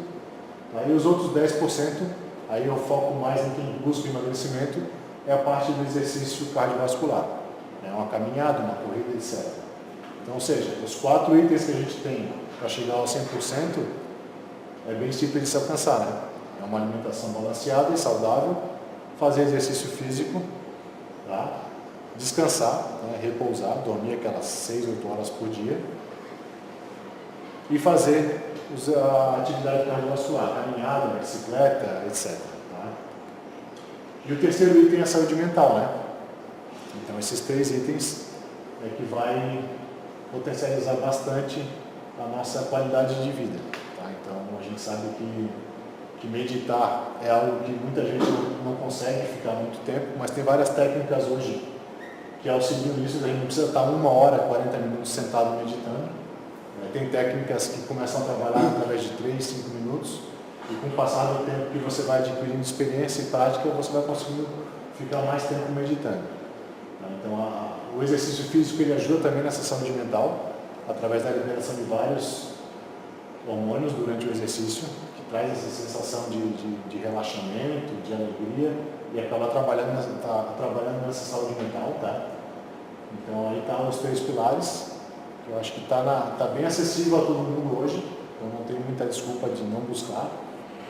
Tá? E os outros 10%, aí eu foco mais em quem busca emagrecimento, é a parte do exercício cardiovascular. É uma caminhada, uma corrida, etc. Então, ou seja, os 4 itens que a gente tem para chegar ao 100%, é bem simples de se alcançar. Né? É uma alimentação balanceada e saudável, fazer exercício físico, tá? Descansar, né? Repousar, dormir aquelas 6, 8 horas por dia e fazer a atividade cardiovascular, caminhada, bicicleta, etc. Tá? E o terceiro item é a saúde mental, né? Então esses 3 itens é que vai potencializar bastante a nossa qualidade de vida. Tá? Então a gente sabe que meditar é algo que muita gente não consegue ficar muito tempo, mas tem várias técnicas hoje que auxiliam nisso. A gente não precisa estar 1 hora, 40 minutos sentado meditando. Tem técnicas que começam a trabalhar através de 3, 5 minutos e com o passar do tempo que você vai adquirindo experiência e prática, você vai conseguindo ficar mais tempo meditando. Então o exercício físico ele ajuda também nessa saúde mental, através da liberação de vários hormônios durante o exercício, que traz essa sensação de relaxamento, de alegria e acaba trabalhando nessa saúde mental. Tá? Então aí estão os 3 pilares. Eu acho que tá bem acessível a todo mundo hoje, então não tem muita desculpa de não buscar,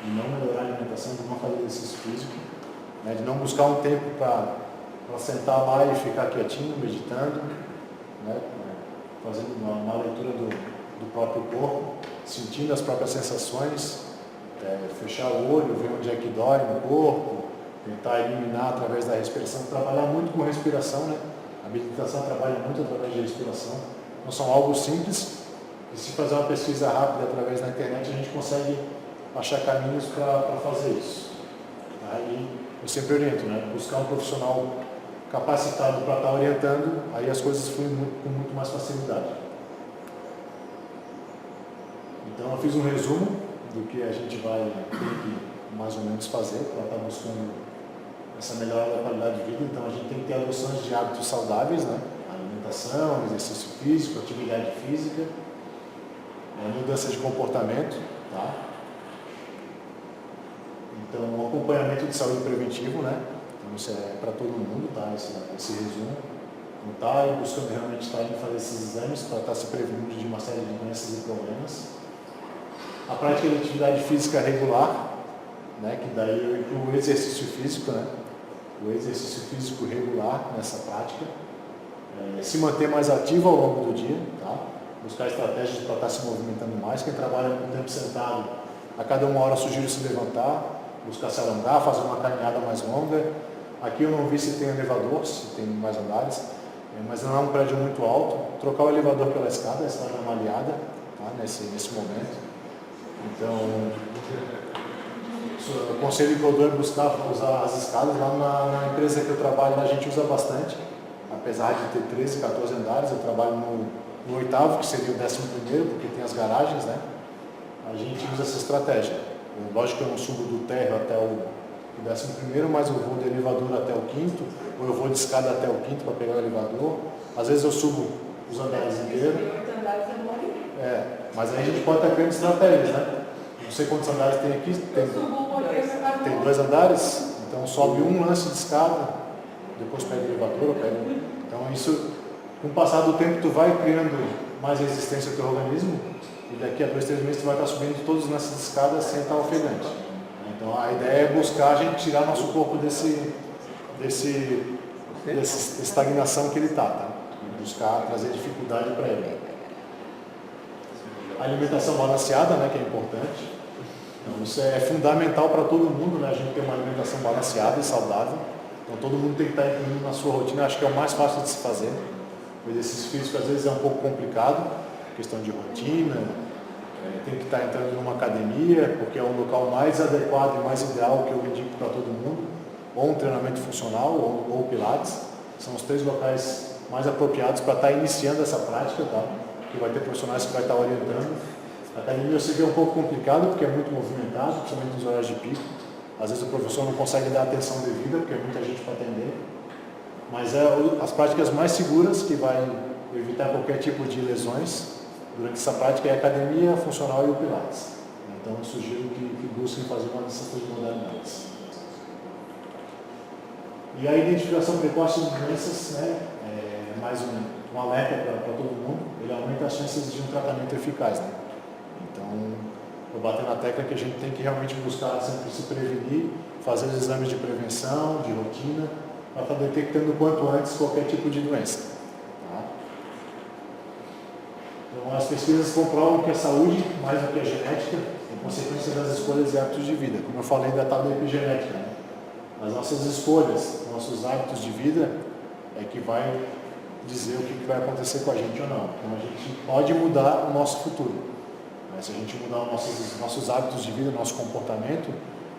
de não melhorar a alimentação, de não fazer exercício físico, né, de não buscar um tempo para sentar lá e ficar quietinho, meditando, né, fazendo uma leitura do próprio corpo, sentindo as próprias sensações, fechar o olho, ver onde é que dói no corpo, tentar eliminar através da respiração, trabalhar muito com respiração, né? A meditação trabalha muito através de respiração. Não são algo simples, e se fazer uma pesquisa rápida através da internet, a gente consegue achar caminhos para fazer isso. Aí eu sempre oriento, né? Buscar um profissional capacitado para estar orientando, aí as coisas fluem com muito mais facilidade. Então eu fiz um resumo do que a gente vai ter que mais ou menos fazer para estar buscando essa melhora da qualidade de vida. Então a gente tem que ter adoções de hábitos saudáveis, né? Alimentação, exercício físico, atividade física, mudança de comportamento, tá? Então, um acompanhamento de saúde preventivo, né? Então, isso é para todo mundo, tá? Esse resumo. Então, tá buscando realmente estar indo fazer esses exames para estar se prevenindo de uma série de doenças e problemas. A prática de atividade física regular, né? Que daí eu incluo o exercício físico, né? O exercício físico regular nessa prática. Se manter mais ativo ao longo do dia, tá? Buscar estratégias para estar se movimentando mais. Quem trabalha muito tempo sentado, a cada 1 hora eu sugiro se levantar, buscar se alongar, fazer uma caminhada mais longa. Aqui eu não vi se tem elevador, se tem mais andares, mas não é um prédio muito alto. Trocar o elevador pela escada, a escada é uma aliada, tá? nesse momento. Então, o conselho que eu dou é buscar usar as escadas. Lá na empresa que eu trabalho, a gente usa bastante. Apesar de ter 13, 14 andares, eu trabalho no 8º, que seria o 11º, porque tem as garagens, né? A gente usa essa estratégia. Lógico que eu não subo do térreo até o 11º, mas eu vou de elevador até o 5º, ou eu vou de escada até o 5º para pegar o elevador. Às vezes eu subo os andares inteiros. andares é bom. Mas aí a gente pode estar criando estratégias, né? Não sei quantos andares tem aqui. Tem 2 andares, então sobe um lance de escada, depois pega o elevador, Então isso, com o passar do tempo, tu vai criando mais resistência ao teu organismo e daqui a 2, 3 meses tu vai estar subindo todos os lances de escada sem estar ofegante. Então a ideia é buscar a gente tirar nosso corpo dessa estagnação que ele está, tá? E buscar trazer dificuldade para ele. A alimentação balanceada, né, que é importante. Então, isso é fundamental para todo mundo, né, a gente ter uma alimentação balanceada e saudável. Então todo mundo tem que estar incluindo na sua rotina. Acho que é o mais fácil de se fazer. O exercício físico às vezes é um pouco complicado, questão de rotina. Tem que estar entrando numa academia, porque é o local mais adequado e mais ideal que eu indico para todo mundo. Ou um treinamento funcional, ou pilates. São os 3 locais mais apropriados para estar iniciando essa prática, tá? Que vai ter profissionais que vai estar orientando. A academia eu sei que é um pouco complicado, porque é muito movimentado, principalmente nos horários de pico. Às vezes o professor não consegue dar atenção devida, porque é muita gente para atender. Mas as práticas mais seguras, que vai evitar qualquer tipo de lesões durante essa prática, é a academia, a funcional e o pilates. Então eu sugiro que busquem fazer uma dessas 3 modalidades. E a identificação precoce de doenças, né, é mais um alerta para todo mundo. Ele aumenta as chances de um tratamento eficaz, né? Então, eu bater na tecla que a gente tem que realmente buscar sempre se prevenir, fazer os exames de prevenção, de rotina, para estar detectando quanto antes qualquer tipo de doença. Tá? Então, as pesquisas comprovam que a saúde, mais do que a genética, é consequência das escolhas e hábitos de vida. Como eu falei da tal da epigenética, né? As nossas escolhas, nossos hábitos de vida é que vai dizer o que vai acontecer com a gente ou não. Então a gente pode mudar o nosso futuro. Mas se a gente mudar os nossos hábitos de vida, nosso comportamento,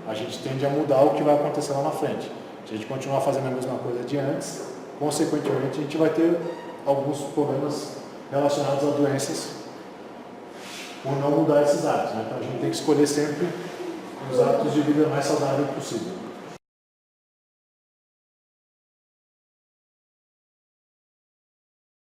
a gente tende a mudar o que vai acontecer lá na frente. Se a gente continuar fazendo a mesma coisa de antes, consequentemente a gente vai ter alguns problemas relacionados a doenças por não mudar esses hábitos, né? Então a gente tem que escolher sempre os hábitos de vida mais saudáveis possível.